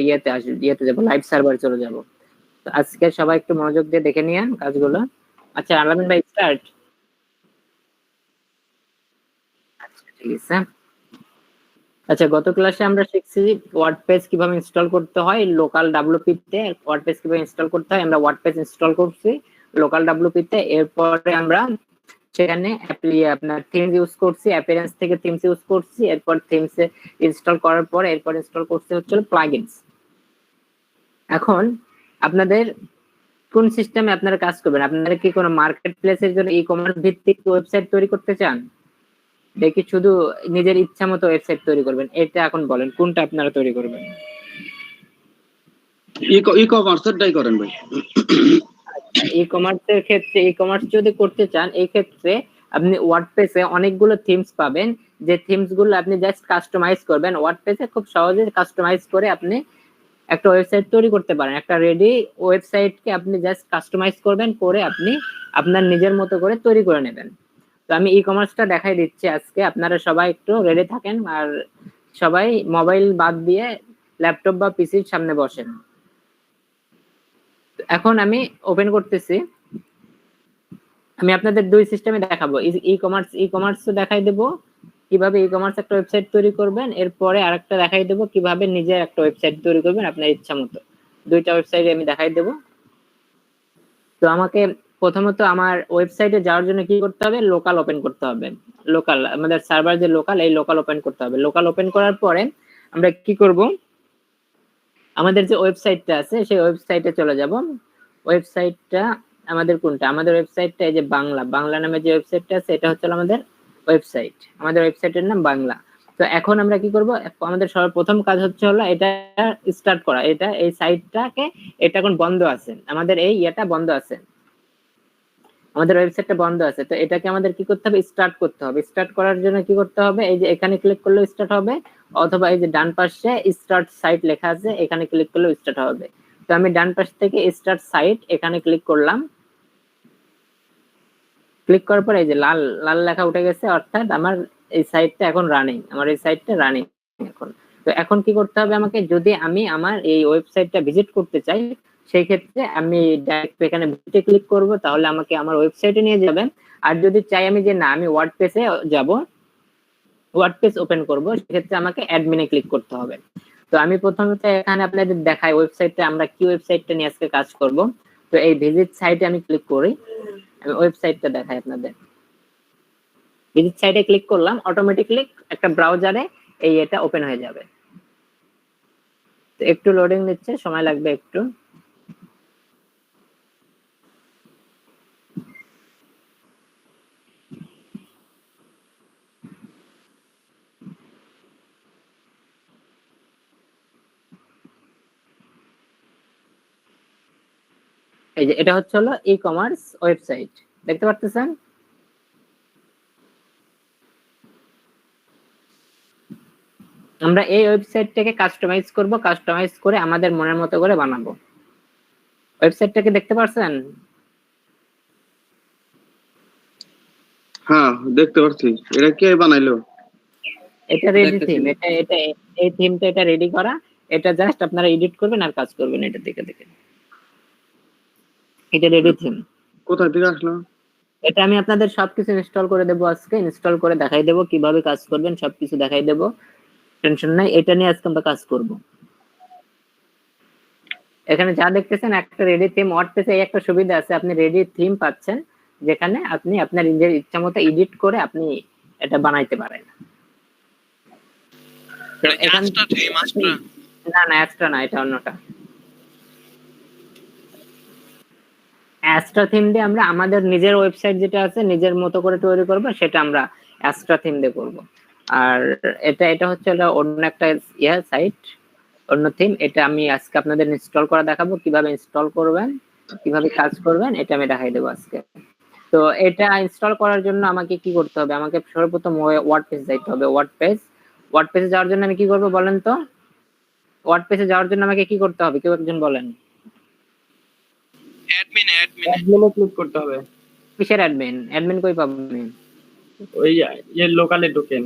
ইয়েতে আসবে, ইয়েতে যাবো, লাইভ সার্ভার চলে যাব। তো আজকে সবাই একটু মনোযোগ দিয়ে দেখে নিয়েন কাজগুলো। আচ্ছা আলামিন ভাই স্টার্ট। আচ্ছা ঠিক আছে। আচ্ছা গত ক্লাসে আমরা শিখছি ওয়ার্ডপ্রেস কিভাবে ইনস্টল করতে হয়, লোকাল ডব্লিউপি তে ওয়ার্ডপ্রেস কিভাবে ইনস্টল করতে হয়। আমরা ওয়ার্ডপ্রেস ইনস্টল করছি লোকাল ডব্লিউপি তে, এরপরে আমরা সেখানে আপনার থিমস ইউজ করছি, অ্যাপিয়ারেন্স থেকে থিমস ইউজ করছি, এরপর থিমস ইনস্টল করার পর এরপর ইনস্টল করতে হচ্ছে প্লাগইনস। এখন আপনাদের কোন সিস্টেমে আপনারা কাজ করবেন? আপনারা কি কোনো মার্কেট প্লেসের জন্য ই কমার্স ভিত্তিক ওয়েবসাইট তৈরি করতে চান, দেখি শুধু নিজের ইচ্ছা মতো ওয়েবসাইট তৈরি করবেন? এটা এখন বলেন কোনটা আপনারা তৈরি করবেন। ই কমার্সেরটাই করেন ভাই। ই কমার্সের ক্ষেত্রে, ই কমার্স যদি করতে চান এই ক্ষেত্রে আপনি ওয়ার্ডপ্রেসে অনেকগুলো থিমস পাবেন, যে থিমস গুলো আপনি জাস্ট কাস্টমাইজ করবেন। ওয়ার্ডপ্রেসে খুব সহজে কাস্টমাইজ করে আপনি একটা ওয়েবসাইট তৈরি করতে পারেন। একটা রেডি ওয়েবসাইটকে আপনি জাস্ট কাস্টমাইজ করবেন, করে আপনি আপনার নিজের মতো করে তৈরি করে নেবেন। তো আমি ই কমার্সটা দেখাই দিচ্ছি আজকে, আপনারা সবাই একটু রেডি থাকেন আর সবাই মোবাইল বাদ দিয়ে ল্যাপটপ বা পিসির সামনে বসেন। এখন আমি ওপেন করতেছি। আমি আপনাদের দুই সিস্টেমে দেখাবো, ই কমার্স দেখাই দেবো কিভাবে ই কমার্স একটা ওয়েবসাইট তৈরি করবেন, এরপরে আরেকটা দেখাই দেবো কিভাবে নিজের একটা ওয়েবসাইট তৈরি করবেন আপনার ইচ্ছা মতো। দুইটা ওয়েবসাইট আমি দেখাই দেবো। তো আমাকে প্রথমত আমার ওয়েবসাইটে যাওয়ার জন্য কি করতে হবে, লোকাল ওপেন করতে হবে। লোকাল আমাদের সার্ভার যে লোকাল, এই লোকাল ওপেন করতে হবে। লোকাল ওপেন করার পরে আমরা কি করব, আমাদের যে ওয়েবসাইটটা আছে সেই ওয়েবসাইটে চলে যাব। ওয়েবসাইটটা আমাদের কোনটা, আমাদের ওয়েবসাইটটা এই যে বাংলা নামে যে ওয়েবসাইটটা আছে এটা হচ্ছে আমাদের ওয়েবসাইট, আমাদের ওয়েবসাইটের নাম বাংলা। তো এখন আমরা কি করব, আমাদের সর্বপ্রথম কাজ হচ্ছে হলো এটা স্টার্ট করা। এটা এই সাইটটাকে, এটা এখন বন্ধ আছে, আমাদের এই ইয়েটা বন্ধ আছে, আমাদের ওয়েবসাইটটা বন্ধ আছে। তো এটাকে আমাদের কি করতে হবে, স্টার্ট করতে হবে। স্টার্ট করার জন্য কি করতে হবে, এই যে এখানে ক্লিক করলে স্টার্ট হবে, অথবা এই যে ডান পাশে স্টার্ট সাইট লেখা আছে এখানে ক্লিক করলে স্টার্ট হবে। তো আমি ডান পাশ থেকে স্টার্ট সাইট এখানে ক্লিক করলাম। ক্লিক করার পর এই যে লাল লাল লেখা উঠে গেছে, অর্থাৎ আমার এই সাইটটা এখন রানিং, আমার এই সাইটটা রানিং এখন। তো এখন কি করতে হবে আমাকে, যদি আমি আমার এই ওয়েবসাইটটা ভিজিট করতে চাই সেই ক্ষেত্রে আমি ডাইরেক্ট এখানে ভিজিটে ক্লিক করব, তাহলে আমাকে আমার ওয়েবসাইটে নিয়ে যাবেন। আর যদি চাই আমি যে না আমি ওয়ার্ডপ্রেসে যাব, ওয়ার্ডপ্রেস ওপেন করব, সেক্ষেত্রে আমাকে অ্যাডমিনে ক্লিক করতে হবে। তো আমি প্রথমত এখানে আপনাদের দেখাই ওয়েবসাইটে আমরা কি ওয়েবসাইটটা নিয়ে আজকে কাজ করব। তো এই ভিজিট সাইটে আমি ক্লিক করি, আমি ওয়েবসাইটটা দেখাই আপনাদের। ভিজিট সাইটে ক্লিক করলাম, অটোমেটিক্যালি একটা ব্রাউজারে এই এটা ওপেন হয়ে যাবে। তো একটু লোডিং নিচ্ছে, সময় লাগবে একটু। এই যে এটা হচ্ছে হলো ই কমার্স ওয়েবসাইট, দেখতে পাচ্ছেন? আমরা এই ওয়েবসাইটটাকে কাস্টমাইজ করব, কাস্টমাইজ করে আমাদের মনের মতো করে বানাবো। ওয়েবসাইটটাকে দেখতে পাচ্ছেন? হ্যাঁ দেখতে পাচ্ছি। এটা কে বানাইলো? এটা রেডি থিম, এটা এটা এই থিমটা এটা রেডি করা। এটা জাস্ট আপনারা এডিট করবেন আর কাজ করবেন এটা দেখে দেখে। এটা রেডি থিম। কোথা থেকে আসলো? এটা আমি আপনাদের সবকিছু ইনস্টল করে দেবো আজকে, ইনস্টল করে দেখাই দেবো কিভাবে কাজ করবেন, সবকিছু দেখাই দেবো, টেনশন নাই। এটা নিয়ে আজকে আমরা কাজ করব। এখানে যা দেখতেছেন একটা রেডি থিম। ওয়ার্ডপ্রেসে এই একটা সুবিধা আছে, আপনি রেডি থিম পাচ্ছেন, যেখানে আপনি আপনার নিজের ইচ্ছা মতো এডিট করে আপনি এটা বানাইতে পারেন। তো এখানে না না এক্সট্রা না, এটা অন্যটা। এক্সট্রা থিম দিয়ে আমরা আমাদের নিজের ওয়েবসাইট যেটা আছে নিজের মতো করে তৈরি করব, সেটা আমরা এক্সট্রা থিম দিয়ে করব। আর এটা হচ্ছে অন্য একটা সাইট, অন্য থিম। এটা আমি আজকে আপনাদের ইনস্টল করা দেখাবো, কিভাবে ইনস্টল করবেন, কিভাবে কাজ করবেন, এটা আমি দেখাই দেবো আজকে। তো এটা ইনস্টল করার জন্য আমাকে কি করতে হবে, আমাকে সর্বপ্রথম ওয়ার্ডপ্রেস যাইতে হবে। ওয়ার্ডপ্রেসে যাওয়ার জন্য আমি কি করব বলেন তো? ওয়ার্ডপ্রেসে যাওয়ার জন্য আমাকে কি করতে হবে, কেউ একজন বলেন। অ্যাডমিনে ক্লিক করতে হবে। কিসের অ্যাডমিন? অ্যাডমিন কই পাবো আমি? ওই লোকালে ঢোকেন।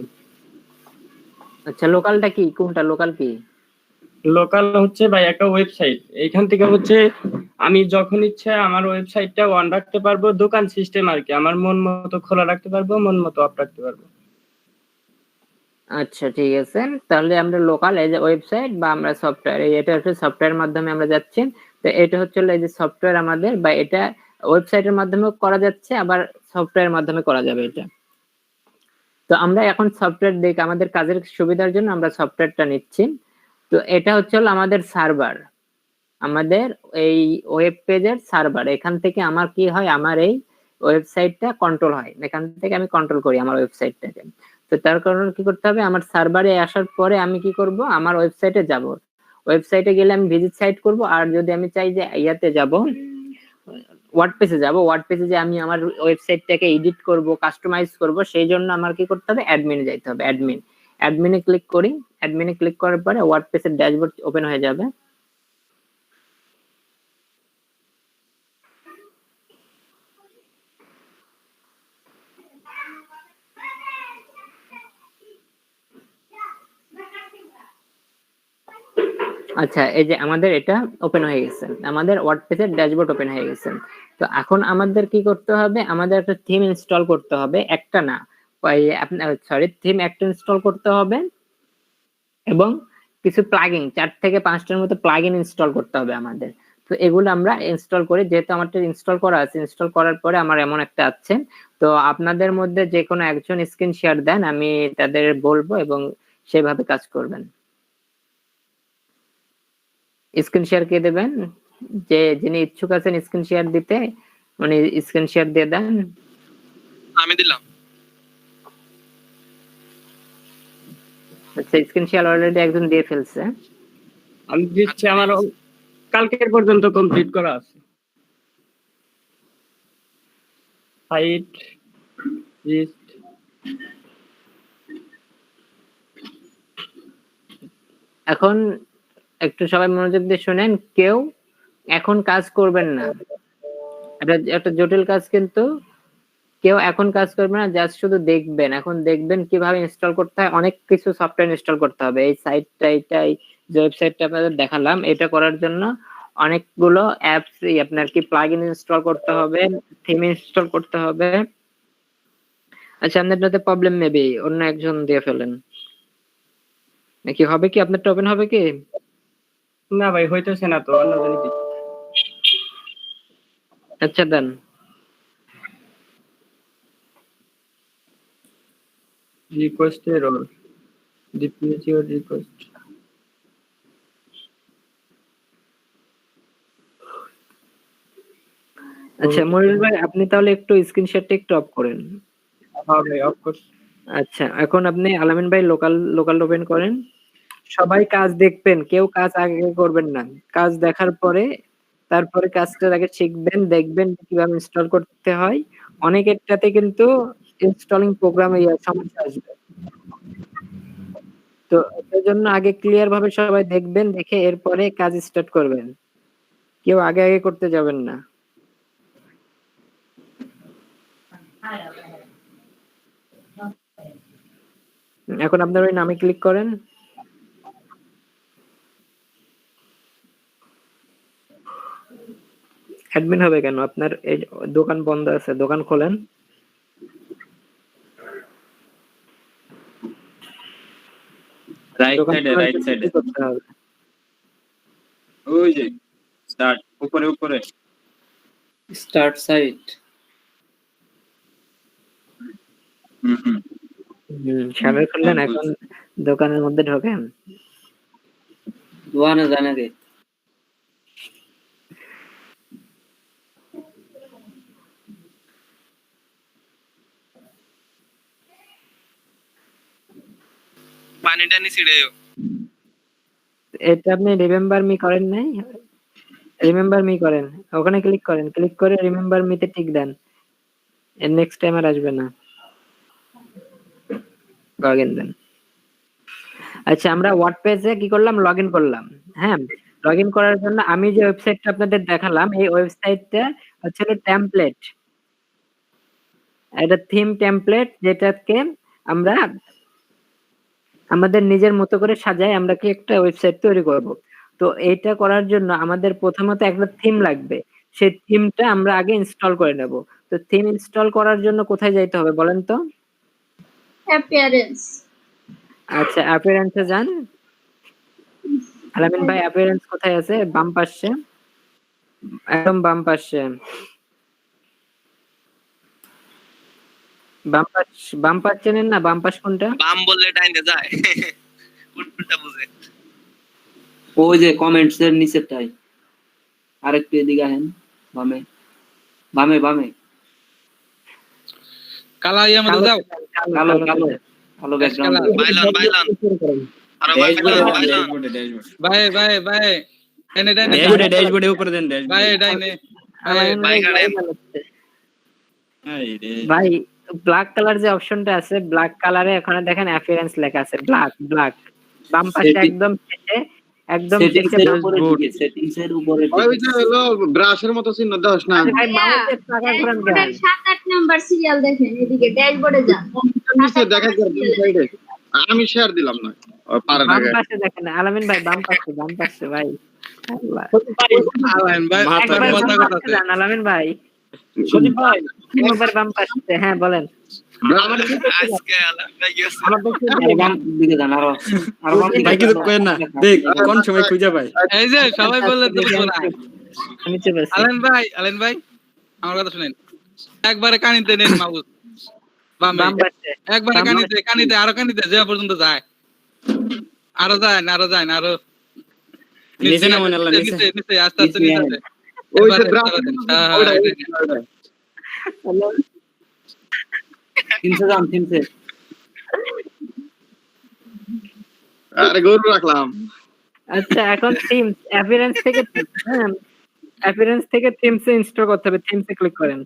আচ্ছা লোকালটা কি, কোনটা লোকাল কি? লোকাল হচ্ছে ভাই একটা ওয়েবসাইট, এইখান থেকে হচ্ছে আমি যখন ইচ্ছা আমার ওয়েবসাইটটা অন রাখতে পারবো, দোকান সিস্টেম আর কি, আমার মন মতো খোলা রাখতে পারবো, মন মতো অফ রাখতে পারবো। আচ্ছা ঠিক আছে, তাহলে আমরা লোকাল এই যে ওয়েবসাইট বা আমরা সফটওয়্যার, এটা হচ্ছে সফটওয়্যার মাধ্যমে আমরা যাচ্ছি। তো এটা হচ্ছে এই যে সফটওয়্যার আমাদের, বা এটা ওয়েবসাইটের মাধ্যমে করা যাচ্ছে, আবার সফটওয়্যারের মাধ্যমে করা যাবে এটা। তো আমরা এখন সফটওয়্যার দেখে আমাদের কাজের সুবিধার জন্য আমরা সফটওয়্যারটা নিচ্ছি। তো এটা হচ্ছে আমাদের সার্ভার, আমাদের এই ওয়েব পেজের সার্ভার। এখান থেকে আমার কি হয়, আমার এই ওয়েবসাইটটা কন্ট্রোল হয়, এখান থেকে আমি কন্ট্রোল করি আমার ওয়েবসাইটটাকে। তো তার কারণে কি করতে হবে, আমার সার্ভারে আসার পরে আমি কি করব, আমার ওয়েবসাইটে যাব। ওয়েবসাইটে গেলে আমি ভিজিট সাইট করব, আর যদি আমি চাই যে ইয়াতে যাব, ওয়ার্ডপ্রেসে যাব, ওয়ার্ডপ্রেসে যে আমি আমার ওয়েবসাইটটাকে এডিট করব, কাস্টমাইজ করব, সেই জন্য আমার কি করতে হবে, অ্যাডমিনে যাইতে হবে। অ্যাডমিনে ক্লিক করি। অ্যাডমিনে ক্লিক করার পরে ওয়ার্ডপ্রেসের ড্যাশবোর্ড ওপেন হয়ে যাবে। আচ্ছা, এই যে আমাদের এটা ওপেন হয়ে গেছে, আমাদের ওয়ার্ডপ্রেসের ড্যাশবোর্ড ওপেন হয়ে গেছে। তো এখন আমাদের কি করতে হবে, আমাদের একটা থিম ইনস্টল করতে হবে, একটা না, থিম একটা ইনস্টল করতে হবে, এবং কিছু প্লাগইন 4 থেকে 5টার মতো প্লাগইন ইনস্টল করতে হবে আমাদের। তো এগুলো আমরা ইনস্টল করি, যেহেতু আমারটা ইনস্টল করা আছে, ইনস্টল করার পরে আমার এমন একটা আছে। তো আপনাদের মধ্যে যে কোনো একজন স্ক্রিন শেয়ার দেন, আমি তাদের বলবো এবং সেভাবে কাজ করবেন। স্ক্রিন শেয়ার কে দেবেন, যে যিনি ইচ্ছুক আছেন স্ক্রিন শেয়ার দিতে, মানে স্ক্রিন শেয়ার দিয়ে দেন। আমি দিলাম। আচ্ছা, স্ক্রিন শেয়ার অলরেডি একজন দিয়ে ফেলছে। আমি দিচ্ছি, আমার কালকের পর্যন্ত কমপ্লিট করা আছে। সাইট লিস্ট এখন একটু সবাই মনোযোগ দিয়ে শুনেন, কেউ এখন কাজ করবেন না, এটা একটা জটিল কাজ, কিন্তু কেউ এখন কাজ করবে না, জাস্ট শুধু দেখবেন। এখন দেখবেন কিভাবে ইনস্টল করতে হয়, অনেক কিছু সফটওয়্যার ইনস্টল করতে হবে। এই সাইটটা, এটাই যে ওয়েবসাইটটা আপনাদের দেখালাম, এটা করার জন্য অনেকগুলো অ্যাপস, আপনার কি প্লাগইন ইনস্টল করতে হবে, থিম ইনস্টল করতে হবে। আচ্ছা, আপনারটাতে প্রবলেম মেবি অন্য একজন দিয়ে ফেলেন নাকি, হবে কি আপনারটা ওপেন হবে কি? না ভাই, হইতেছে না তো, অন্য জানি কি। আচ্ছা দেন। Request error, delete your request. আচ্ছা মনির ভাই, আপনি তাহলে একটু স্ক্রিন শেয়ারটা একটু অফ করেন। হ্যাঁ ভাই, অফ কোর্স। আচ্ছা, এখন আপনি আলামিন ভাই লোকাল ওপেন করেন। সবাই কাজ দেখবেন, কেউ কাজ আগে করবেন না, কাজ দেখার পরে তারপরে কাজটা আগে শিখবেন, দেখবেন কিভাবে ইনস্টল করতে হয়। অনেকেরটাতে কিন্তু ইনস্টলিং প্রোগ্রামে সমস্যা আসবে। তো এর জন্য আগে ক্লিয়ার ভাবে সবাই দেখবেন, দেখে এরপরে কাজ স্টার্ট করবেন, কেউ আগে করতে যাবেন না। এখন আপনার ওই নামে ক্লিক করেন। অ্যাডমিন হবে কেন, আপনার এই দোকান বন্ধ আছে, দোকান খোলেন। রাইট সাইডে করতে হবে। ওই যে স্টার্ট, উপরে স্টার্ট সাইট। সামনে খুললেন, এখন দোকানের মধ্যে ঢোকেন। দোকানে যায় নাকি? পানিটা নি ছিড়াইও। এটা আপনি রিমেম্বার মি করেন নাই? রিমেম্বার মি করেন, ওখানে ক্লিক করেন, ক্লিক করে রিমেম্বার মিতে টিক দেন, এর নেক্সট টাইম আর আসবে না, লগইন দেন। আচ্ছা, আমরা ওয়ার্ডপ্রেসে কি করলাম, লগইন করলাম। হ্যাঁ, লগইন করার জন্য আমি যে ওয়েবসাইটটা আপনাদের দেখালাম, এই ওয়েবসাইটটা হচ্ছে টেমপ্লেট, এটা থিম টেমপ্লেট, যেটাকে আমরা আমাদের নিজের মতো করে সাজায় আমরা কি একটা ওয়েবসাইট তৈরি করব। তো এটা করার জন্য আমাদের প্রথমত একটা থিম লাগবে। সেই থিমটা আমরা আগে ইনস্টল করে নেব। তো থিম ইনস্টল করার জন্য কোথায় যাইতে হবে বলেন তো? অ্যাপিয়ারেন্স। আচ্ছা, অ্যাপিয়ারেন্স এ যান। আলামিন ভাই, অ্যাপিয়ারেন্স কোথায় আছে? বাম পাশে, একদম বাম পাশে। বাম পাশ চেনেন না? বাম পাশ কোনটা? বাম বললে ডাইনে যায়। উল্টা বুঝে। ওই যে কমেন্টস এর নিচেরটাই, আরেকটু এদিকে আহেন, বামে বামে বামে, কালা ইয়া মধ্যে দাও। কালো কালো কালো ব্যাকগ্রাউন্ড। বাইলন আর বাইলন ভাই ভাই ভাই এনে ডাইনে ড্যাশবোর্ডে উপরে দেন ভাই ডাইনে ভাই ব্ল্যাক কালার যে অপশনটা আছে, ব্ল্যাক কালারে এখানে দেখেন অ্যাপিয়ারেন্স লেখা আছে, ব্ল্যাক বাম পাশে একদম শেষে, একদম সেটিংস শেষে এর উপরে দিকে, সেটিংস এর উপরে ওই যে হলো ব্রাশের মতো চিহ্ন দাওস না। ভাই মাউসের চাকা ঘোরান কেন? ড্যাশবোর্ডের 7-8 নাম্বার সিরিয়াল দেখেন, এদিকে ড্যাশবোর্ডে যান। নিচে দেখা যায়। আমি শেয়ার দিলাম না। পারে না। বাম পাশে দেখেন আলামিন ভাই, বাম পাশে ভাই। আল্লাহ, আলাইন ভাই একবার মাথা বাম কথা পাশে যান আলামিন ভাই, সজীব ভাই, একবার বাম পাশে। হ্যাঁ বলেন। আজকে আলাদা গেছে। আমার দেখতে আরো বাম দিকে যান, আরো আরো বাম দিকে ভাই কিছু কইেন না, দেখ কোন সময় খুঁজে পাই। এই যে সবাই বললে তো বুঝবো না। নিচে বসে। আলাইন ভাই আমার কথা শুনেন, একবারে কানিতে নেন মাউস বামে, বাম পাশে একবারে কানিতে আরো কানিতে যে পর্যন্ত যায়, আরো যায় না আরো নিচে না মনে আল্লাহ নিচে। নিচে আস্তে আস্তে নিচে আছে। ওই যে এবারে ব্রাশ হ্যাঁ, থিমসে যান, থিমসে। আরে গরু রাখলাম। আচ্ছা, এখন থিমস অ্যাপিয়ারেন্স থেকে, হ্যাঁ অ্যাপিয়ারেন্স থেকে থিমস ইনস্টল করতে হবে। থিমসে ক্লিক করেন।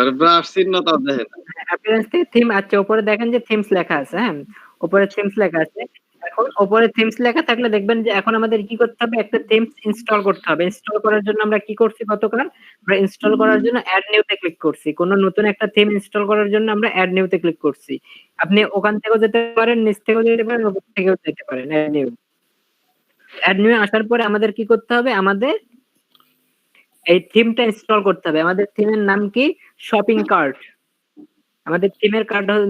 আরে ব্রাশ চিহ্ন তো দেখেন। অ্যাপিয়ারেন্স থেকে থিম, আচ্ছা উপরে দেখেন যে থিমস লেখা আছে। হ্যাঁ, উপরে থিমস লেখা আছে। এখন উপরে থিমস লেখা থাকলে দেখবেন যে এখন আমাদের কি করতে হবে, একটা থিমস ইনস্টল করতে হবে। ইনস্টল করার জন্য আমরা কি করছি গতকাল? আমরা ইনস্টল করার জন্য অ্যাড নিউ তে ক্লিক করছি। কোন নতুন একটা থিম ইনস্টল করার জন্য আমরা অ্যাড নিউ তে ক্লিক করছি। আপনি ওখান থেকেও যেতে পারেন, নিচ থেকেও যেতে পারেন, উপর থেকেও যেতে পারেন। অ্যাড নিউ আসার পরে আমাদের কি করতে হবে? আমাদের এই থিমটা ইনস্টল করতে হবে। আমাদের থিমের নাম কি? Shopping cart. আমাদের থিমের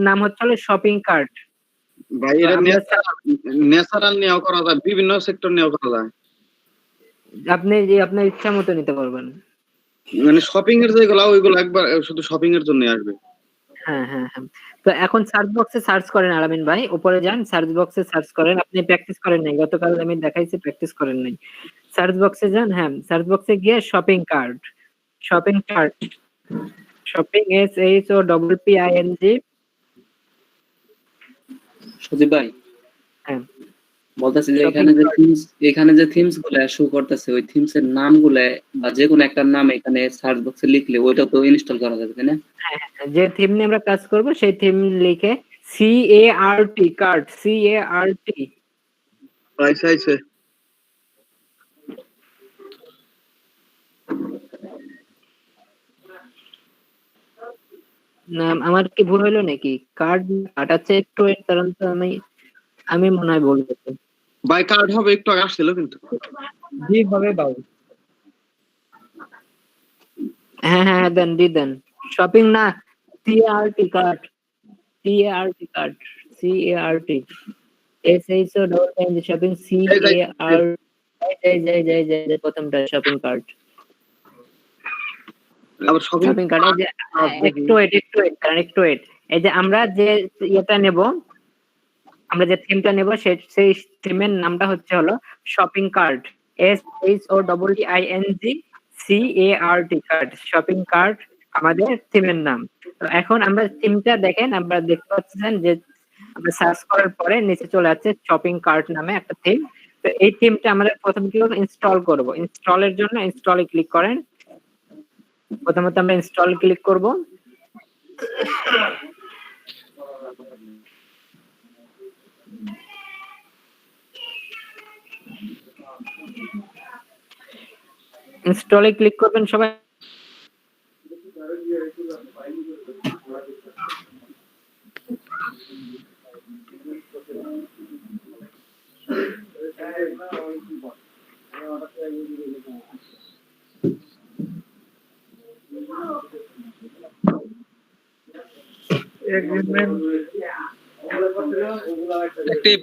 নাম হচ্ছে শপিং কার্ট। ভাই এটা ন্যাচারাল নিয়েও করা যায়, বিভিন্ন সেক্টর নিয়েও করা যায়। আপনি আপনার ইচ্ছা মতো নিতে পারবেন। মানে শপিং এর যেগুলো ওইগুলো একবার শুধু শপিং এর জন্য আসবে। হ্যাঁ। তো এখন সার্চ বক্সে সার্চ করেন আলামিন ভাই, উপরে যান, সার্চ বক্সে সার্চ করেন। আপনি প্র্যাকটিস করেন নাই, গতকাল আমি দেখাইছি, প্র্যাকটিস করেন নাই। সার্চ বক্সে যান, হ্যাঁ সার্চ বক্সে গিয়ে শপিং কার্ট, শপিং SHOPPING। সজীব ভাই, হ্যাঁ বলতেছি যে এখানে যে থিমস গুলা শো করতেছে, ওই থিমস এর নাম গুলা বা যে কোনো একটা নাম এখানে সার্চ বক্সে লিখলে ওইটা তো ইনস্টল করা যাবে, তাই না? যে থিম নিয়ে আমরা কাজ করব সেই থিম লিখে CART কার্ট, CART। আইছে না আমার কি ভুল হলো নাকি? কার্ড আছে একটু, এর কারণ তো আমি মনে হয় বলবো। ভাই কার্ড হবে, একটু আগে আসছিল কিন্তু জি হবে বাবু। হ্যাঁ দেন শপিং না, CART cart, CART SHOPPING shopping CART। যাই প্রথমটা শপিং কার্ট। আবার শপিং কার্ট এই যে একটু ওয়েট, এই যে আমরা যে ইয়েটা নেব, আমরা যে থিমটা নেব সেই থিমের নামটা হচ্ছে হলো shopping cart, SHOPPING cart, shopping cart আমাদের থিমের নাম। তো এখন আমরা থিমটা দেখেন, আমরা দেখতে পাচ্ছেন যে আমরা সার্চ করার পরে নিচে চলে আসছে শপিং কার্ট নামে একটা থিম। তো এই থিমটা আমরা প্রথম কি করব? ইনস্টল করব। ইনস্টলের জন্য ইনস্টলে ক্লিক করেন। প্রথমত আমরা ইনস্টল ক্লিক করব। ইনস্টলে ক্লিক করবেন সবাই। অ্যাক্টিভ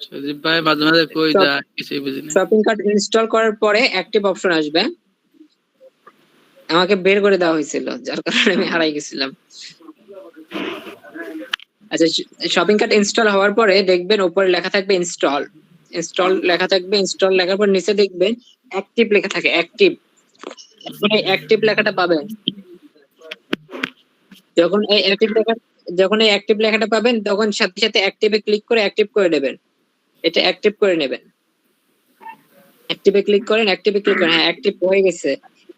সজীব ভাই মাঝে মাঝে কই যায় কিছুই বুঝি না। শপিং কার্ট ইনস্টল করার পরে অ্যাক্টিভ অপশন আসবে, আমাকে বের করে দেওয়া হয়েছিল যার কারণে আমি হারাই গেছিলাম। আচ্ছা, শপিং কার্ট ইনস্টল হওয়ার পরে দেখবেন উপরে লেখা থাকবে ইনস্টল, ইনস্টল লেখা থাকবে। ইনস্টল লেখার পর নিচে দেখবেন অ্যাক্টিভ লেখা থাকে, অ্যাক্টিভ। এখন এই অ্যাক্টিভ লেখাটা পাবেন, যখন এই অ্যাক্টিভ লেখাটা পাবেন তখন সাথে সাথে অ্যাক্টিভে ক্লিক করে অ্যাক্টিভ করে নেবেন, এটা অ্যাক্টিভ করে নেবেন। অ্যাক্টিভে ক্লিক করেন, অ্যাক্টিভে ক্লিক করেন, হ্যাঁ অ্যাক্টিভ হয়ে গেছে।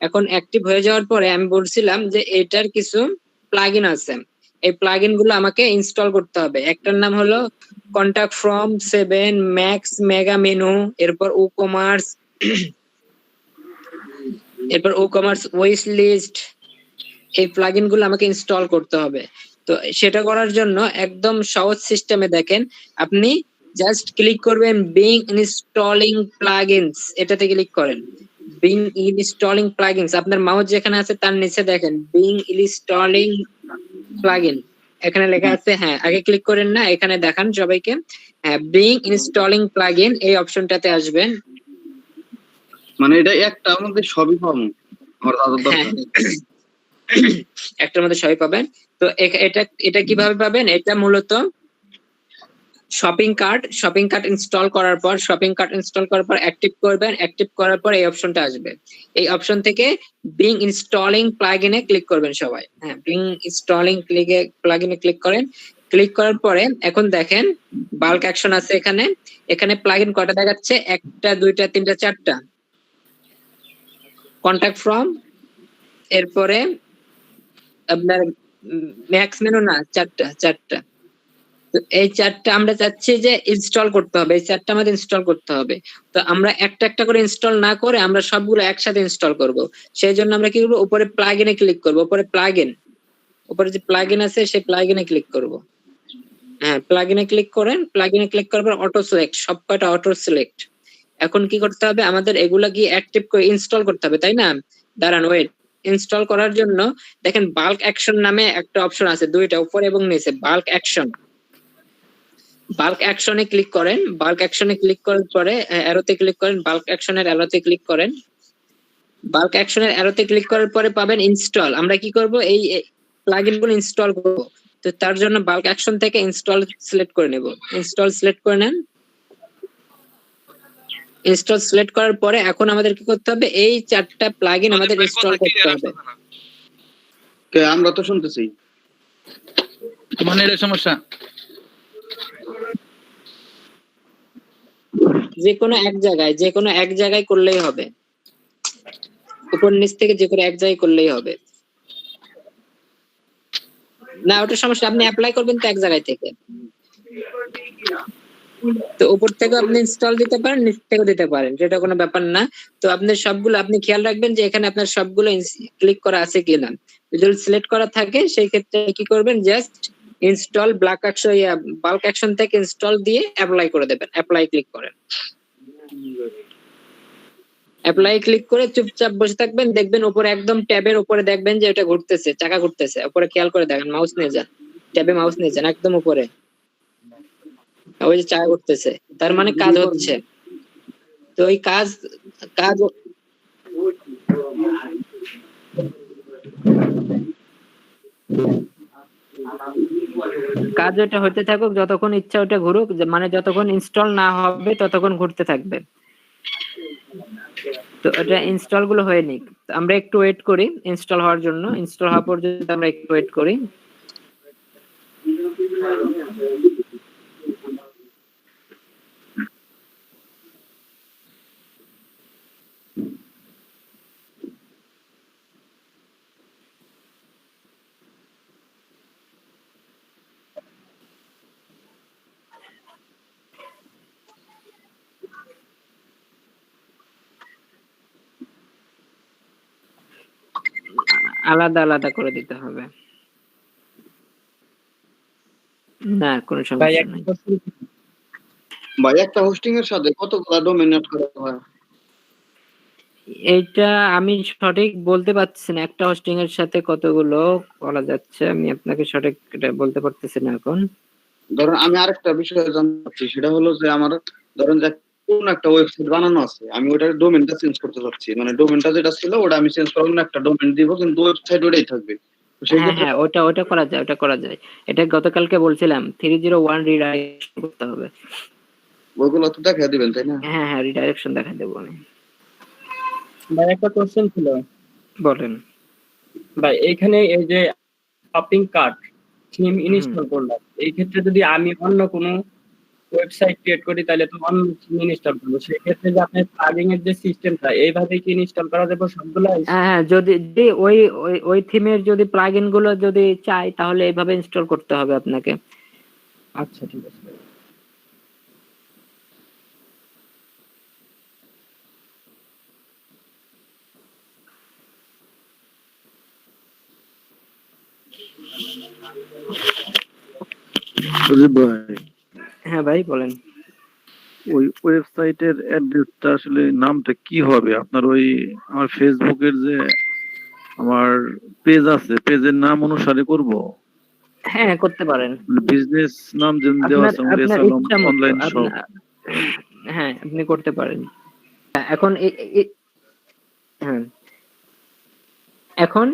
এখন অ্যাক্টিভ হয়ে যাওয়ার পরে আমি বলছিলাম যে এটার কিছু প্লাগইন আছে, এই প্লাগইন গুলো আমাকে ইনস্টল করতে হবে। একটার নাম হলো contact from 7, max mega menu, এরপর ও কমার্স, এরপর ও কমার্স ওয়েস লিস্ট। এই প্লাগইন গুলো আমাকে ইনস্টল করতে হবে। তো সেটা করার জন্য একদম সহজ সিস্টেমে দেখেন, আপনি জাস্ট ক্লিক করবেন বিং ইনস্টলিং প্লাগইনস, এটাতে ক্লিক করেন। বিং ইনস্টলিং প্লাগইনস, আপনার মাউস যেখানে আছে তার নিচে দেখেন বিং ইনস্টলিং প্লাগইন, এখানে লেখা আছে। হ্যাঁ, আগে ক্লিক করেন না, এখানে দেখান সবাইকে। হ্যাঁ, বিং ইনস্টলিং প্লাগইন, এই অপশনটাতে আসবেন। মানে এটা একটার মধ্যে সবই পাবো আমার দাদার দরকার। একটার মধ্যে সবই পাবেন। তো এটা কিভাবে পাবেন? এটা মূলত শপিং কার্ট ইনস্টল করার পর অ্যাক্টিভ করবেন, অ্যাক্টিভ করার পর এই অপশনটা আসবে। এই অপশন থেকে বিং ইনস্টলিং প্লাগইনে ক্লিক করবেন সবাই। হ্যাঁ, বিং ইনস্টলিং প্লাগইনে ক্লিক করেন। ক্লিক করার পরে এখন দেখেন বাল্ক অ্যাকশন আছে এখানে। এখানে প্লাগইন কয়টা দেখাচ্ছে? 1টা 2টা 3টা 4টা। কন্টাক্ট ফ্রম, এরপরে আপনার ম্যাক্স মেনু না, 4টা। তো এই 4টা আমরা চাচ্ছি যে ইনস্টল করতে হবে, এই 4টা আমাদের ইনস্টল করতে হবে। তো আমরা একটা একটা করে ইনস্টল না করে আমরা সবগুলো একসাথে ইনস্টল করব। সেই জন্য আমরা কি করব? উপরে প্লাগইনে ক্লিক করব, উপরে যে প্লাগইন আছে সেই প্লাগইনে ক্লিক করব। হ্যাঁ, প্লাগইনে ক্লিক করেন, প্লাগইনে ক্লিক করার পর অটো সিলেক্ট, সবকটা অটো সিলেক্ট। এখন কি করতে হবে? আমাদের এগুলা কি অ্যাক্টিভ করে ইনস্টল করতে হবে, তাই না? দাঁড়ান, ওয়েট। ইনস্টল করার জন্য দেখেন বাল্ক অ্যাকশন নামে একটা অপশন আছে, দুইটা, উপরে এবং নিচে। বাল্ক অ্যাকশনে ক্লিক করেন। বাল্ক অ্যাকশনে ক্লিক করার পরে অ্যারোতে ক্লিক করেন, বাল্ক অ্যাকশনের অ্যারোতে ক্লিক করেন। বাল্ক অ্যাকশনের অ্যারোতে ক্লিক করার পরে পাবেন ইনস্টল। আমরা কি করব? এই প্লাগইন গুলো ইনস্টল করব। তো তার জন্য বাল্ক অ্যাকশন থেকে ইনস্টল সিলেক্ট করে নেব। ইনস্টল সিলেক্ট করে নেন। ইনস্টল সিলেক্ট করার পরে এখন আমাদের কি করতে হবে? এই 4টা প্লাগইন আমাদের ইনস্টল করতে হবে। কে আমরা তো শুনতেছি। তোমার নেটের সমস্যা। যে কোনো এক জায়গায় করলেই হবে, উপর নিচ থেকে যে কোনো এক জায়গায় করলেই হবে। না, ওটা সমস্যা, আপনি অ্যাপ্লাই করবেন তো এক জায়গায় থেকে। তো উপর থেকে আপনি ইনস্টল দিতে পারেন, নিচ থেকে দিতে পারেন, সেটা কোনো ব্যাপার না। তো আপনার সবগুলো আপনি খেয়াল রাখবেন যে এখানে আপনার সবগুলো ক্লিক করা আছে কিনা। যদি সিলেক্ট করা থাকে সেই ক্ষেত্রে কি করবেন? জাস্ট ইনস্টল বাল্ক অ্যাকশন থেকে ইনস্টল দিয়ে অ্যাপ্লাই করে দেবেন। অ্যাপ্লাই ক্লিক করেন। অ্যাপ্লাই ক্লিক করে চুপচাপ বসে থাকবেন, দেখবেন উপরে একদম ট্যাবের উপরে দেখবেন যে এটা ঘুরতেছে, চাকা ঘুরতেছে। উপরে খেয়াল করে দেখেন, মাউস নিয়ে যান, ট্যাবে মাউস নিয়ে যান একদম উপরে, ওই যে চাকা ঘুরতেছে, তার মানে কাজ হচ্ছে। তো ওই কাজ ওটা হতে থাকুক, যতক্ষণ ইচ্ছা ওটা ঘুরুক, মানে যতক্ষণ ইনস্টল না হবে ততক্ষণ ঘুরতে থাকবে। তো এটা ইনস্টল গুলো হয়ে নিক, আমরা একটু ওয়েট করি ইনস্টল হওয়ার জন্য। ইনস্টল হওয়া পর্যন্ত আমরা একটু ওয়েট করি। আলাদা আলাদা করে দিতে হবে। না কোনো ভাই সমস্যা একটা নাই। question ছিল। ভাই একটা হোস্টিং এর সাথে কতগুলো ডোমেইন অ্যাড করা হয়? এইটা আমি সঠিক বলতে পারছি না, একটা হোস্টিং এর সাথে কতগুলো বলা যাচ্ছে, আমি আপনাকে সঠিক এটা বলতে পারতেছি না এখন। ধরেন আমি আরেকটা বিষয় জানতে চাচ্ছি, সেটা হলো যে আমার ধরেন যে কোন একটা ওয়েবসাইট বানানো আছে, আমি ওটার ডোমেইনটা চেঞ্জ করতে চাচ্ছি, মানে ডোমেইনটা যেটা ছিল ওটা আমি চেঞ্জ করে অন্য একটা ডোমেইন দিব, কিন্তু ওয়েবসাইট ওটাই থাকবে। তো সেই হ্যাঁ ক্ষেত্রে হ্যাঁ, ওটা ওটা করা যায়, ওটা করা যায়। এটা গতকালকে বলছিলাম 301 রিডাইরেকশন করতে হবে। ওইগুলো তো দেখা দিবেন, তাই না? হ্যাঁ হ্যাঁ, রিডাইরেকশন দেখা দেবো আমি। ভাই একটা কোশ্চেন ছিল। বলেন। ভাই এইখানে এই যে শপিং কার্ট থিম হুম। ইনস্টল করলাম, এই ক্ষেত্রে যদি আমি অন্য কোনো ওয়েবসাইট ক্রিয়েট করি তাহলে তো অন্য থিম ইনস্টল করবো, সেই ক্ষেত্রে যে আপনার প্লাগইন এর যে সিস্টেমটা এইভাবে কি ইনস্টল করা যাবে সবগুলাই? হ্যাঁ, যদি যদি ওই ওই ওই থিমের যদি প্লাগইন গুলো যদি চাই তাহলে এইভাবে ইনস্টল করতে হবে আপনাকে। আচ্ছা ঠিক আছে ভাই। সুজিত ভাই, হ্যাঁ ভাই বলেন। ওই ওয়েবসাইটের অ্যাড্রেসটা আসলে নামটা কি হবে? আপনার ওই আমার ফেসবুকের যে আমার পেজ আছে, পেজের নাম অনুসারে করব? হ্যাঁ করতে পারেন, বিজনেস নাম যেন দেওয়া আপনার আছে আমার এস আপনার আলম ইচ্ছা মতো অনলাইন শপ। আপনার। হ্যাঁ আপনি করতে পারেন। এখন হ্যাঁ, এখন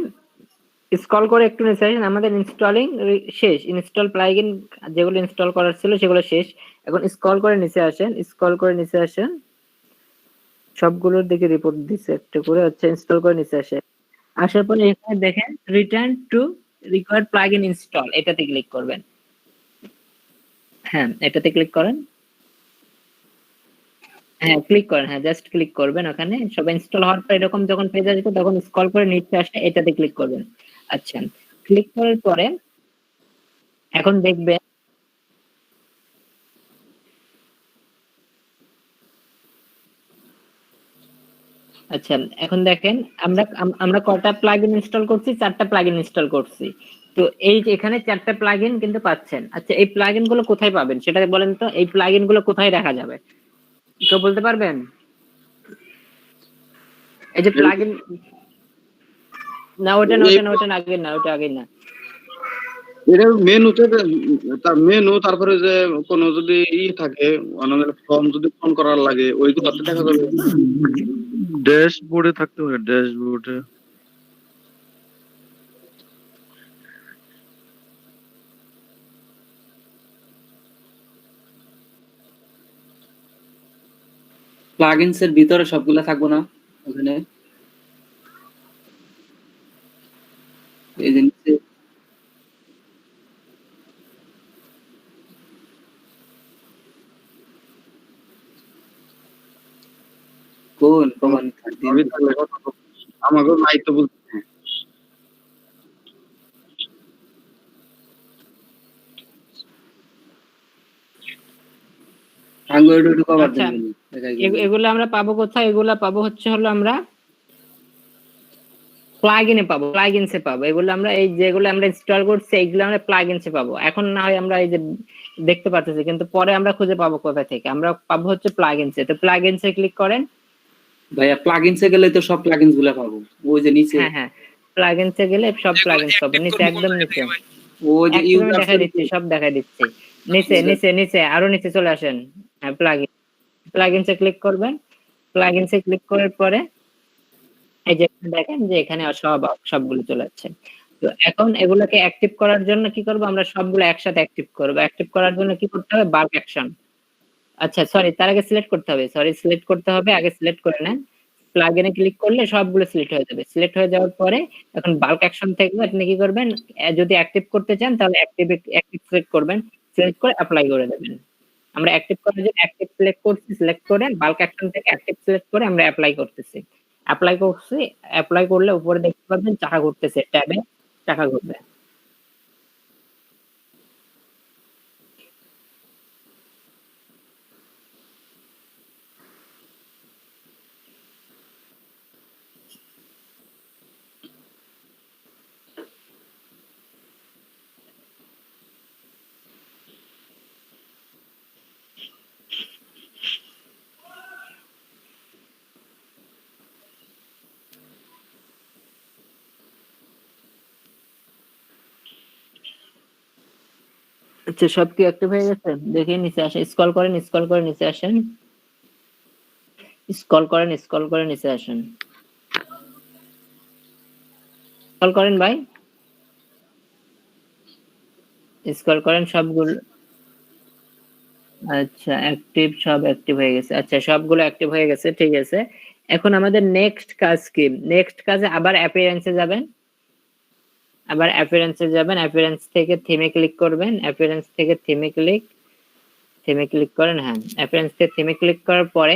স্ক্রল করে একটু নিচে আসেন, আমাদের ইনস্টলিং শেষ, ইনস্টল প্লাগইন যেগুলো ইনস্টল করার ছিল সেগুলো শেষ। এখন স্ক্রল করে নিচে আসেন, স্ক্রল করে নিচে আসেন, সবগুলোর দিকে রিপোর্ট দিচ্ছে একটা করে, হচ্ছে ইনস্টল করে নিচে আসে। আসার পরে এখানে দেখেন return to required plugin install, এটাতে ক্লিক করবেন। হ্যাঁ এটাতে ক্লিক করেন। হ্যাঁ ক্লিক করেন, হ্যাঁ জাস্ট ক্লিক করবেন, ওখানে সব ইনস্টল হওয়ার পর এরকম যখন পেজ আসবে তখন স্ক্রল করে নিচে আসে এটাতে ক্লিক করবেন। আচ্ছা, ক্লিক করার পরে এখন দেখবেন আচ্ছা এখন দেখেন আমরা আমরা কয়টা প্লাগইন ইনস্টল করছি, 4টা প্লাগইন ইনস্টল করছি। তো এই যে এখানে 4টা প্লাগইন কিন্তু পাচ্ছেন। আচ্ছা এই প্লাগইন গুলো কোথায় পাবেন সেটা বলেন তো, এই প্লাগইন গুলো কোথায় দেখা যাবে কেউ বলতে পারবেন? এই যে প্লাগইন, না ওটা না ওটা না ওটা না, আগে না ওটা আগে না। এটা মেনুতে তার মেনু, তারপরে যে কোনো যদি থাকে ফর্ম যদি ফোন করার লাগে ওইগুলোতে দেখা যাবে। ড্যাশবোর্ডে থাকতে পারে, ড্যাশবোর্ডে। প্লাগইনস এর ভিতরে সবগুলা থাকবো না ওখানে? এই যে নিচে কোন প্রমাণ আমি তাহলে আমাকে নাই তো বুঝতে। আঙ্গুর একটু কভার আচ্ছা দেন এগুলো আমরা পাবো কোথায়? এগুলা পাবো হচ্ছে হলো আমরা প্লাগইনে পাবো, প্লাগইনসে পাবো। এগুলো আমরা এই যেগুলো আমরা ইনস্টল করছি এইগুলো আমরা প্লাগইনসে পাবো। এখন না হয় আমরা এই যে দেখতে পাচ্ছি, কিন্তু পরে আমরা খুঁজে পাবো কোথা থেকে? আমরা পাবো হচ্ছে প্লাগইনসে। তো প্লাগইনসে ক্লিক করেন। ভাইয়া প্লাগইনসে গেলে তো সব প্লাগইনস গুলা পাবো, ওই যে নিচে। হ্যাঁ হ্যাঁ, প্লাগইনসে গেলে সব প্লাগইনস পাবেন, নিচে একদম নিচে। ওই যে এক সেকেন্ড ইউজার দেখাই দিচ্ছি, সব দেখাই দিচ্ছি। নিচে নিচে নিচে আরো নিচে চলে আসেন। হ্যাঁ প্লাগইন, প্লাগইনসে ক্লিক করবেন। প্লাগইনসে ক্লিক করার পরে এই যে দেখেন যে এখানে সবগুলো চলে যাচ্ছে। তো এখন এগুলোকে অ্যাক্টিভ করার জন্য কি করব? আমরা সবগুলো একসাথে অ্যাক্টিভ করব। অ্যাক্টিভ করার জন্য কি করতে হবে? Bulk action. আচ্ছা সরি, তার আগে সিলেক্ট করতে হবে। সিলেক্ট করতে হবে, আগে সিলেক্ট করে নেন। প্লাগইনে ক্লিক করলে সবগুলো সিলেক্ট হয়ে যাবে। সিলেক্ট হয়ে যাওয়ার পরে এখন বাল্ক অ্যাকশন থেকে আপনি কি করবেন? যদি অ্যাক্টিভ করতে চান তাহলে অ্যাক্টিভ সিলেক্ট করবেন। সিলেক্ট করে এপ্লাই করে দেবেন। আমরা অ্যাক্টিভ করার জন্য অ্যাক্টিভ সিলেক্ট করছি, সিলেক্ট করে বাল্ক অ্যাকশন থেকে অ্যাক্টিভ সিলেক্ট করে আমরা এপ্লাই করতেছি। এপ্লাই করছি, এপ্লাই করলে উপরে দেখতে পাবেন চাকা ঘুরতেছে, ট্যাবে চাকা ঘুরবে। আচ্ছা সব কি অ্যাক্টিভ হয়ে গেছে? দেখি নিচে আসেন, স্ক্রল করেন, স্ক্রল করে নিচে আসেন, স্ক্রল করেন, স্ক্রল করে নিচে আসেন, স্ক্রল করেন ভাই, স্ক্রল করেন সবগুলো। আচ্ছা অ্যাক্টিভ, সব অ্যাক্টিভ হয়ে গেছে। আচ্ছা সবগুলো অ্যাক্টিভ হয়ে গেছে, ঠিক আছে। এখন আমাদের নেক্সট কাজ কি? নেক্সট কাজে আবার অ্যাপিয়ারেন্সে যাবেন, আবার অ্যাপিয়ারেন্সে যাবেন, অ্যাপিয়ারেন্স থেকে থিমে ক্লিক করবেন, অ্যাপিয়ারেন্স থেকে থিমে ক্লিক করেন, হ্যাঁ অ্যাপিয়ারেন্স থেকে থিমে ক্লিক করার পরে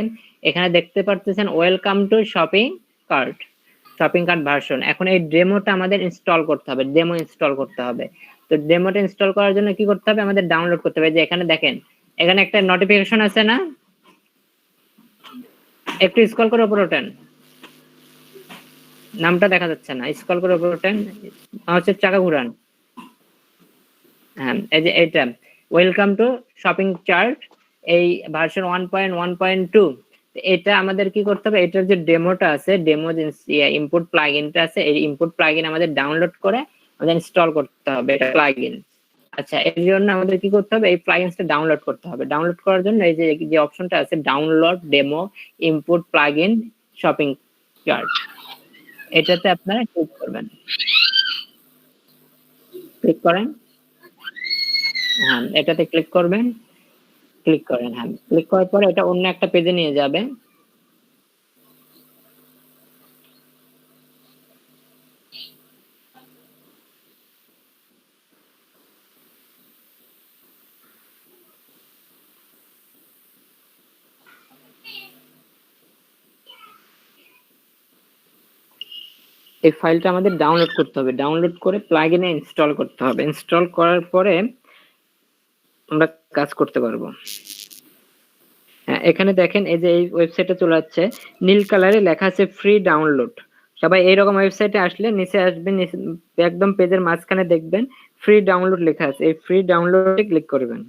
এখানে দেখতে পাচ্ছেন welcome to shopping cart, shopping cart version. এখন এই ডেমোটা আমাদের ইনস্টল করতে হবে, ডেমো ইনস্টল করতে হবে। তো ডেমোটা ইনস্টল করার জন্য কি করতে হবে? আমাদের ডাউনলোড করতে হবে। যে এখানে দেখেন, এখানে একটা নোটিফিকেশন আছে না, একটু স্ক্রল করে উপরে ওঠেন, নামটা দেখা যাচ্ছে না, স্ক্রল করে উপরে ওঠেন, হচ্ছে চাকা ঘুরান, হ্যাঁ এই যে এটা ওয়েলকাম টু শপিং চার্ট, এই ভার্সন 1.1.2। এটা আমাদের কি করতে হবে? এটার যে ডেমোটা আছে, ডেমো ইনপুট প্লাগইনটা আছে, এই ইনপুট প্লাগইন আমাদের ডাউনলোড করে আমাদের ইনস্টল করতে হবে এটা প্লাগইন। আচ্ছা এর জন্য আমাদের কি করতে হবে? এই প্লাগইনসটা ডাউনলোড করতে হবে। ডাউনলোড করার জন্য এই যে অপশনটা আছে download demo input plugin shopping chart, এটাতে আপনারা ক্লিক করবেন, ক্লিক করেন, হ্যাঁ এটাতে ক্লিক করবেন, ক্লিক করেন, হ্যাঁ ক্লিক করার পরে এটা অন্য একটা পেজে নিয়ে যাবে। এই ফাইলটা আমাদের ডাউনলোড করতে হবে, ডাউনলোড করে প্লাগইনে ইনস্টল করতে হবে। ইনস্টল করার পরে আমরা কাজ করতে পারবো। হ্যাঁ এখানে দেখেন এই যে এই ওয়েবসাইটে চলে যাচ্ছে, নীল কালারে লেখা আছে ফ্রি ডাউনলোড। সবাই এইরকম ওয়েবসাইটে আসলে নিচে আসবেন, একদম পেজের মাঝখানে দেখবেন ফ্রি ডাউনলোড লেখা আছে, এই ফ্রি ডাউনলোডে ক্লিক করবেন।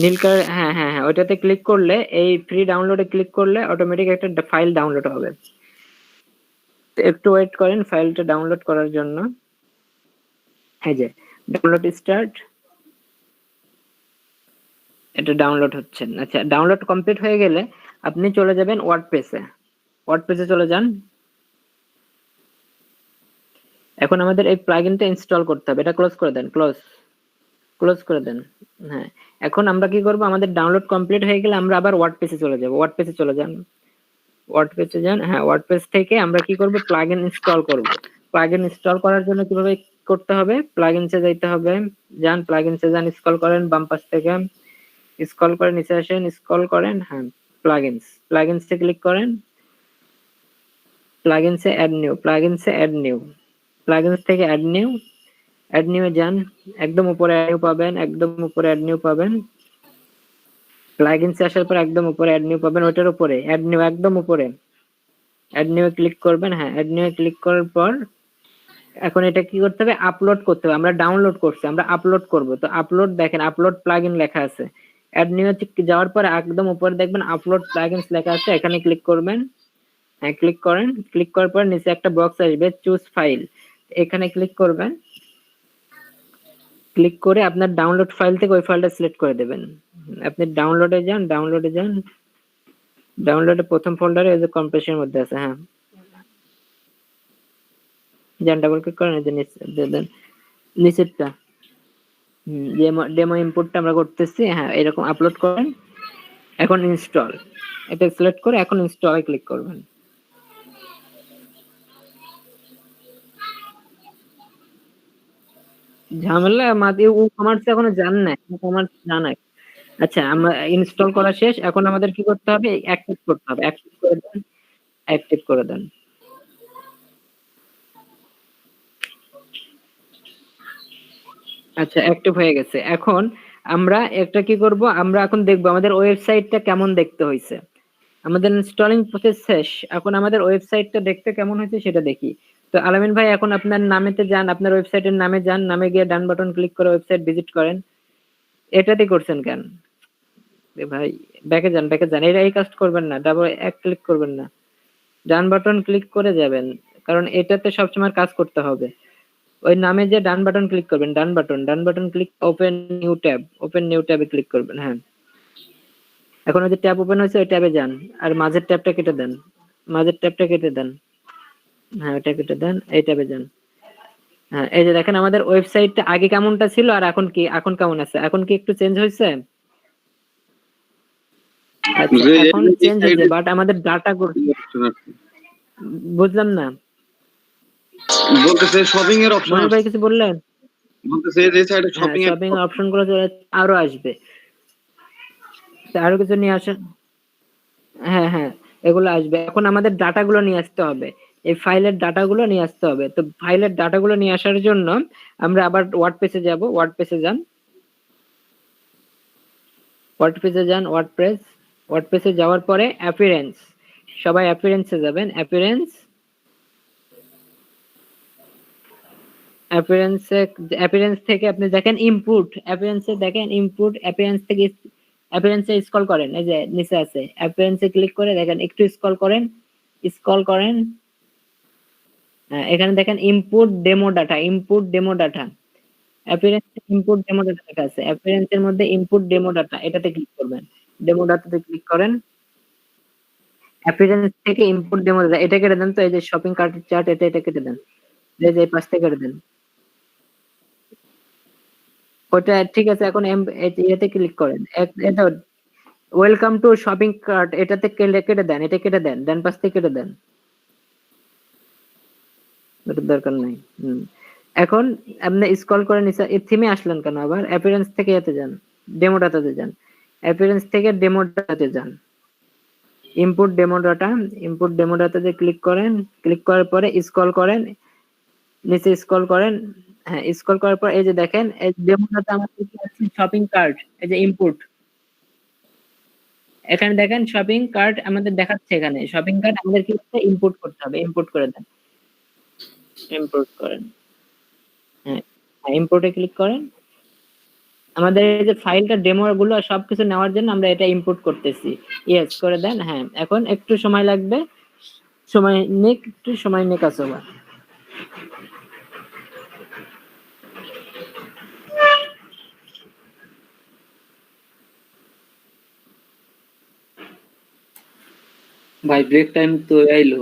নীল কালার, হ্যাঁ হ্যাঁ হ্যাঁ ওইটাতে ক্লিক করলে, এই ফ্রি ডাউনলোডে ক্লিক করলে অটোমেটিক একটা ফাইল ডাউনলোড হবে। একটু ওয়েট করেন ফাইলটা ডাউনলোড করার জন্য। এই যে ডাউনলোড স্টার্ট, এটা ডাউনলোড হচ্ছে। আচ্ছা ডাউনলোড কমপ্লিট হয়ে গেলে আপনি চলে যাবেন ওয়ার্ডপ্রেসে, ওয়ার্ডপ্রেসে চলে যান। এখন আমাদের এই প্লাগইনটা ইনস্টল করতে হবে, এটা ক্লোজ করে দেন, ক্লোজ করে দেন। হ্যাঁ এখন আমরা কি করব? আমাদের ডাউনলোড কমপ্লিট হয়ে গেলে আমরা আবার ওয়ার্ডপ্রেসে চলে যাব, ওয়ার্ডপ্রেসে চলে যান, ওয়ার্ডপ্রেসে যান, হ্যাঁ ওয়ার্ডপ্রেস থেকে আমরা কি করব? প্লাগইন ইনস্টল করব। প্লাগইন ইনস্টল করার জন্য কিভাবে করতে হবে? প্লাগইনসে যাইতে হবে, যান প্লাগইনসে যান, স্ক্রল করেন বাম পাশ থেকে, স্ক্রল করে নিচে আসেন, স্ক্রল করেন, হ্যাঁ প্লাগইনসে ক্লিক করেন, প্লাগইনসে অ্যাড নিউ, প্লাগইনসে অ্যাড নিউ, প্লাগইনস থেকে অ্যাড নিউ এ যান, একদম উপরে অ্যাড নিউ পাবেন, একদম উপরে অ্যাড নিউ পাবেন। প্লাগইনসে আসার পর একদম উপরে অ্যাড নিউ পাবেন, ওটার উপরে অ্যাড নিউ, একদম উপরে অ্যাড নিউ ক্লিক করবেন। হ্যাঁ অ্যাড নিউ ক্লিক করার পর এখন এটা কি করতে হবে? আপলোড করতে হবে। আমরা ডাউনলোড করছি, আমরা আপলোড করব। তো আপলোড, দেখেন আপলোড প্লাগইন লেখা আছে। অ্যাড নিউ যাওয়ার পর একদম উপরে দেখবেন আপলোড প্লাগইনস লেখা আছে, এখানে ক্লিক করবেন। হ্যাঁ ক্লিক করেন, ক্লিক করার পর নিচে একটা বক্স আসবে চুজ ফাইল, এখানে ক্লিক করবেন। ক্লিক করে আপনার ডাউনলোড ফাইল থেকে ওই ফাইলটা সিলেক্ট করে দেবেন। আপনি ডাউনলোডে যান, ডাউনলোডে প্রথম ফোল্ডারে এই যে কম্প্রেসের মধ্যে আছে, হ্যাঁ যান ডাবল ক্লিক করেন, এই যে দেন নিচেরটা, ডেমো ইনপুটটা আমরা করতেছি, হ্যাঁ এরকম আপলোড করেন। এখন ইনস্টল, এটা সিলেক্ট করে এখন ইনস্টলে ক্লিক করবেন। ঝামেলা আমাদের ই-কমার্স এখনো জান না, ই-কমার্স জানাই। আচ্ছা আমরা ইনস্টল করা শেষ, এখন আমাদের কি করতে হবে? অ্যাক্টিভ করতে হবে, অ্যাক্টিভ করে দেন, অ্যাক্টিভ করে দেন। আচ্ছা অ্যাক্টিভ হয়ে গেছে। এখন আমরা একটা কি করব? আমরা এখন দেখবো আমাদের ওয়েবসাইটটা কেমন দেখতে হয়েছে। আমাদের ইনস্টলিং প্রসেস শেষ, এখন আমাদের ওয়েবসাইটটা দেখতে কেমন হয়েছে সেটা দেখি। তো আলামিন ভাই এখন আপনার নামেতে যান, আপনার ওয়েবসাইটের নামে যান, নামে গিয়ে ডান বাটন ক্লিক করে ওয়েবসাইট ভিজিট করেন। এটাতে করছেন কেন ভাই? ব্যাকে যান, এটা এই কাজ করবেন না, ডাবল এক ক্লিক করবেন না, ডান বাটন ক্লিক করে যাবেন, কারণ এটাতে সবসময় কাজ করতে হবে। ওই নামে যে ডান বাটন ক্লিক করবেন, ডান বাটন ক্লিক, ওপেন নিউ ট্যাবে ক্লিক করবেন। হ্যাঁ, এখন ওই যে ট্যাব ওপেন হয়েছে ওই ট্যাবে যান, আর মাঝের ট্যাবটা কেটে দেন, হ্যাঁ ওটা কেটে দেন, এই ট্যাবে যান। হ্যাঁ, এই যে দেখেন আমাদের ওয়েবসাইটটা আগে কেমনটা ছিল আর এখন কেমন আছে, এখন কি একটু চেঞ্জ হয়েছে? আচ্ছা, যে এখন চেঞ্জ হয়েছে, বাট আমাদের ডাটা বুঝলাম না। বলতেছে শপিং এর অপশন মনির ভাই কিছু বললেন? বলতেছে যে সাইডে হ্যাঁ, শপিং এর শপিং অপশন গুলো আরো আসবে, তা আরো কিছু নিয়ে আসেন। হ্যাঁ হ্যাঁ, এগুলো আসবে। এখন আমাদের ডাটাগুলো নিয়ে আসতে হবে, এই ফাইলের ডাটাগুলো নিয়ে আসতে হবে। তো ফাইলের ডাটাগুলো নিয়ে আসার জন্য আমরা আবার ওয়ার্ডপ্রেসে যাব। ওয়ার্ডপ্রেসে যান, ওয়ার্ডপ্রেসে যাওয়ার পরে অ্যাপিয়ারেন্স, সবাই অ্যাপিয়ারেন্সে যাবেন। অ্যাপিয়ারেন্স থেকে আপনি দেখেন ইনপুট, অ্যাপিয়ারেন্সে স্ক্রল করেন, এই যে নিচে আছে, অ্যাপিয়ারেন্সে ক্লিক করে দেখেন, একটু স্ক্রল করেন। হ্যাঁ, এখানে দেখেন ইনপুট ডেমো ডাটা, অ্যাপিয়ারেন্সে ইনপুট ডেমো ডাটা লেখা আছে। অ্যাপিয়ারেন্সের মধ্যে ইনপুট ডেমো ডাটা, এটাতে ক্লিক করবেন। ডেমো ডাটাতে ক্লিক করেন, অ্যাপিয়ারেন্স থেকে ইনপুট ডেমো ডাটা এটা কেটে দেন। তো এই যে শপিং কার্টের চার্ট, এটা কেটে দেন, এই যে এই পাশটা কেটে দেন। ওটা ঠিক আছে। এখন এতে ক্লিক করেন, এটা ওয়েলকাম টু শপিং কার্ট, এটাতে কেটে দেন, এটা কেটে দেন, ডান পাশ থেকে কেটে দেন, ওটার দরকার নাই। এখন আপনি স্ক্রল করে নিচে, এই থিমে আসলেন কেন? আবার অ্যাপিয়ারেন্স থেকে এতে যান, ডেমো ডাটাতে যান, অ্যাপিয়ারেন্স থেকে ডেমো ডাটাতে যান, ইনপুট ডেমো ডাটাতে ক্লিক করেন। ক্লিক করার পরে স্ক্রল করেন, নিচে স্ক্রল করেন। হ্যাঁ, স্ক্রল করার পর এই যে দেখেন, এই ডেমো ডাটা আমাদের কি আছে, শপিং কার্ট, এই যে ইনপুট, এখানে দেখেন শপিং কার্ট আমাদের দেখাচ্ছে। এখানে শপিং কার্ট আমাদের কি করতে, ইনপুট করতে হবে। ইনপুট করে দেন, ইম্পোর্ট করেন। হ্যাঁ, ইম্পোর্টে ক্লিক করেন। আমাদের এই যে ফাইলটা ডেমো গুলো সবকিছু নেওয়ার জন্য আমরা এটা ইম্পোর্ট করতেছি, ইয়েস করে দেন। হ্যাঁ, এখন একটু সময় লাগবে, একটু সময় নিক আসবা। ভাই ব্রেক টাইম তো আইলো।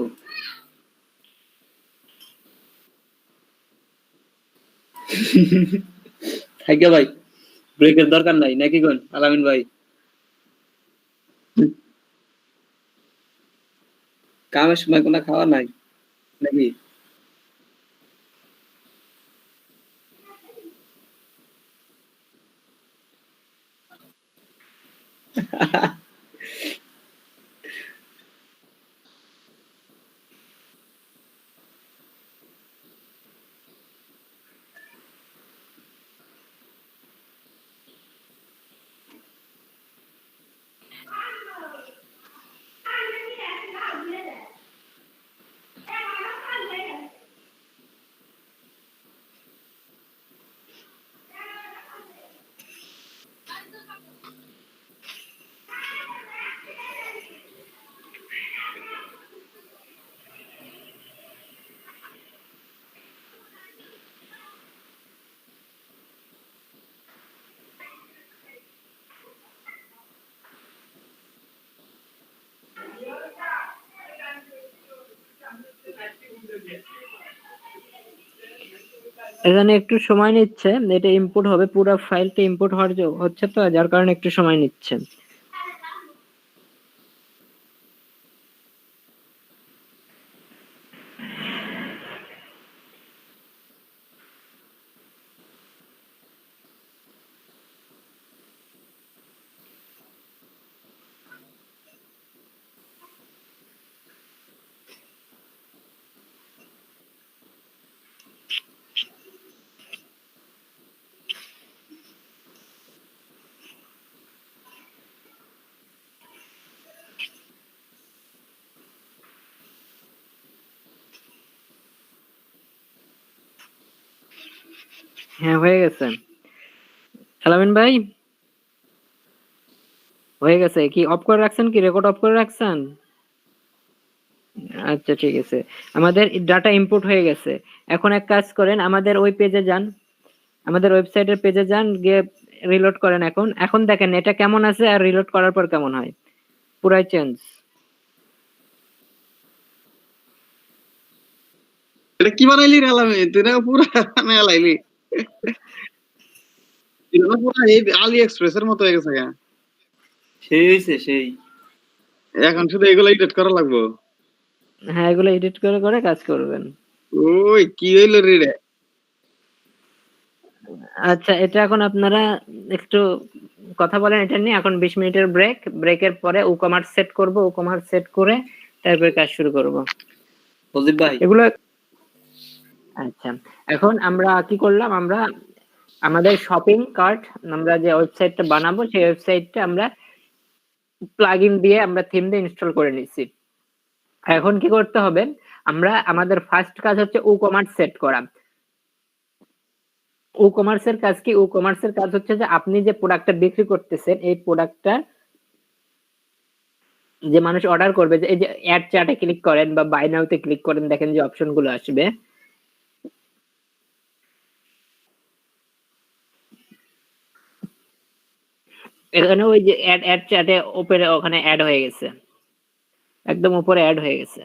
থাইকা ভাই, ব্রেকের দরকার নাই নাকি কোন আলামিন ভাই? কামের সময় কোনো খাওয়া নাই নাকি? এখানে একটু সময় নিচ্ছে, এটা ইম্পোর্ট হবে, পুরো ফাইলটা ইম্পোর্ট হচ্ছে, তো যার কারণে একটু সময় নিচ্ছে। হ্যাঁ, হয়ে গেছে। আলামিন ভাই হয়ে গেছে। কি অফ করে রাখছেন? কি রেকর্ড অফ করে রাখছেন? আচ্ছা ঠিক আছে, আমাদের ডাটা ইনপুট হয়ে গেছে। এখন এক কাজ করেন, আমাদের ওই পেজে যান, আমাদের ওয়েবসাইটের পেজে যান, গিয়ে রিলোড করেন। এখন এখন দেখেন এটা কেমন আছে আর রিলোড করার পর কেমন হয়, পুরাই চেঞ্জ। এটা কি বানাইলি রে আলামে, তুই না পুরা বানাইলি, এটা না পুরা এই আলি এক্সপ্রেসের মতো হয়ে গেছে গা। সেই হয়েছে সেই। এখন শুধু এগুলো এডিট করা লাগবে। হ্যাঁ, এগুলো এডিট করে করে কাজ করবেন। ওই কি হইলো রে রে? আচ্ছা, এটা এখন আপনারা একটু কথা বলেন এটা নিয়ে। এখন 20 মিনিটের ব্রেক, ব্রেকের পরে ই-কমার্স সেট করব, ই-কমার্স সেট করে তারপরে কাজ শুরু করব সজীব ভাই, এগুলো। আচ্ছা, এখন আমরা কি করলাম, আমরা আমাদের শপিং কার্ট, আমরা যে ওয়েবসাইটটা বানাবো সেই ওয়েবসাইটটা আমরা প্লাগইন দিয়ে, আমরা থিম দিয়ে ইনস্টল করে নিচ্ছি। এখন কি করতে হবে, আমরা আমাদের ফার্স্ট কাজ হচ্ছে ই-কমার্স সেট করা। ই-কমার্সের কাজ কি, ই-কমার্সের কাজ হচ্ছে যে আপনি যে প্রোডাক্টটা বিক্রি করতেছেন, এই প্রোডাক্টটা যে মানুষ অর্ডার করবে, যে এই যে অ্যাড চ্যাটে ক্লিক করেন বা বাই নাওতে ক্লিক করেন, দেখেন যে অপশনগুলো আসবে। এখানে ওই যে অ্যাড চ্যাটে উপরে ওখানে অ্যাড হয়ে গেছে, একদম উপরে অ্যাড হয়ে গেছে।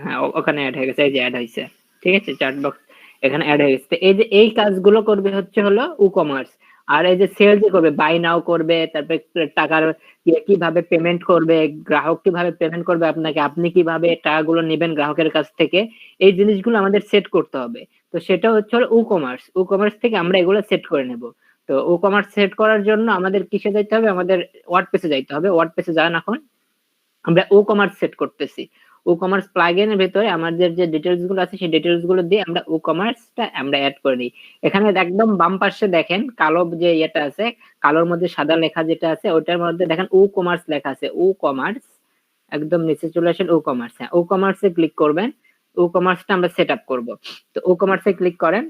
হ্যাঁ, ওখানে অ্যাড হয়ে গেছে, এই যে অ্যাড হয়েছে, ঠিক আছে, চ্যাট বক্স এখানে অ্যাড হয়ে গেছে। তো এই যে এই কাজগুলো করবে হচ্ছে হলো ই-কমার্স। আর এই যে সেল যে করবে, বাই নাও করবে, তারপরে টাকার কিভাবে পেমেন্ট করবে, গ্রাহক কিভাবে পেমেন্ট করবে আপনাকে, আপনি কিভাবে টাকাগুলো নেবেন গ্রাহকের কাছ থেকে, এই জিনিসগুলো আমাদের সেট করতে হবে। তো সেটা হচ্ছে হলো ই-কমার্স, ই-কমার্স থেকে আমরা এগুলো সেট করে নেব। তো ই-কমার্স সেট করার জন্য আমাদের কিসে যাইতে হবে, আমাদের ওয়ার্ডপ্রেসে যাইতে হবে। ওয়ার্ডপ্রেসে যান, এখন আমরা ই-কমার্স সেট করতেছি। ই-কমার্স প্লাগইনের ভিতরে আমাদের যে ডিটেইলস গুলো আছে সেই ডিটেইলস গুলো দিয়ে আমরা ই-কমার্সটা আমরা অ্যাড করে দিই। এখানে একদম বাম পাশে দেখেন কালো যে ইয়েটা আছে, কালোর মধ্যে সাদা লেখা যেটা আছে, ওটার মধ্যে দেখেন ই-কমার্স লেখা আছে, ই-কমার্স একদম নিচে চলে আসেন, ই-কমার্স। হ্যাঁ, ই-কমার্সে ক্লিক করবেন, ই-কমার্সটা আমরা সেট আপ করবো। তো ই-কমার্সে ক্লিক করেন,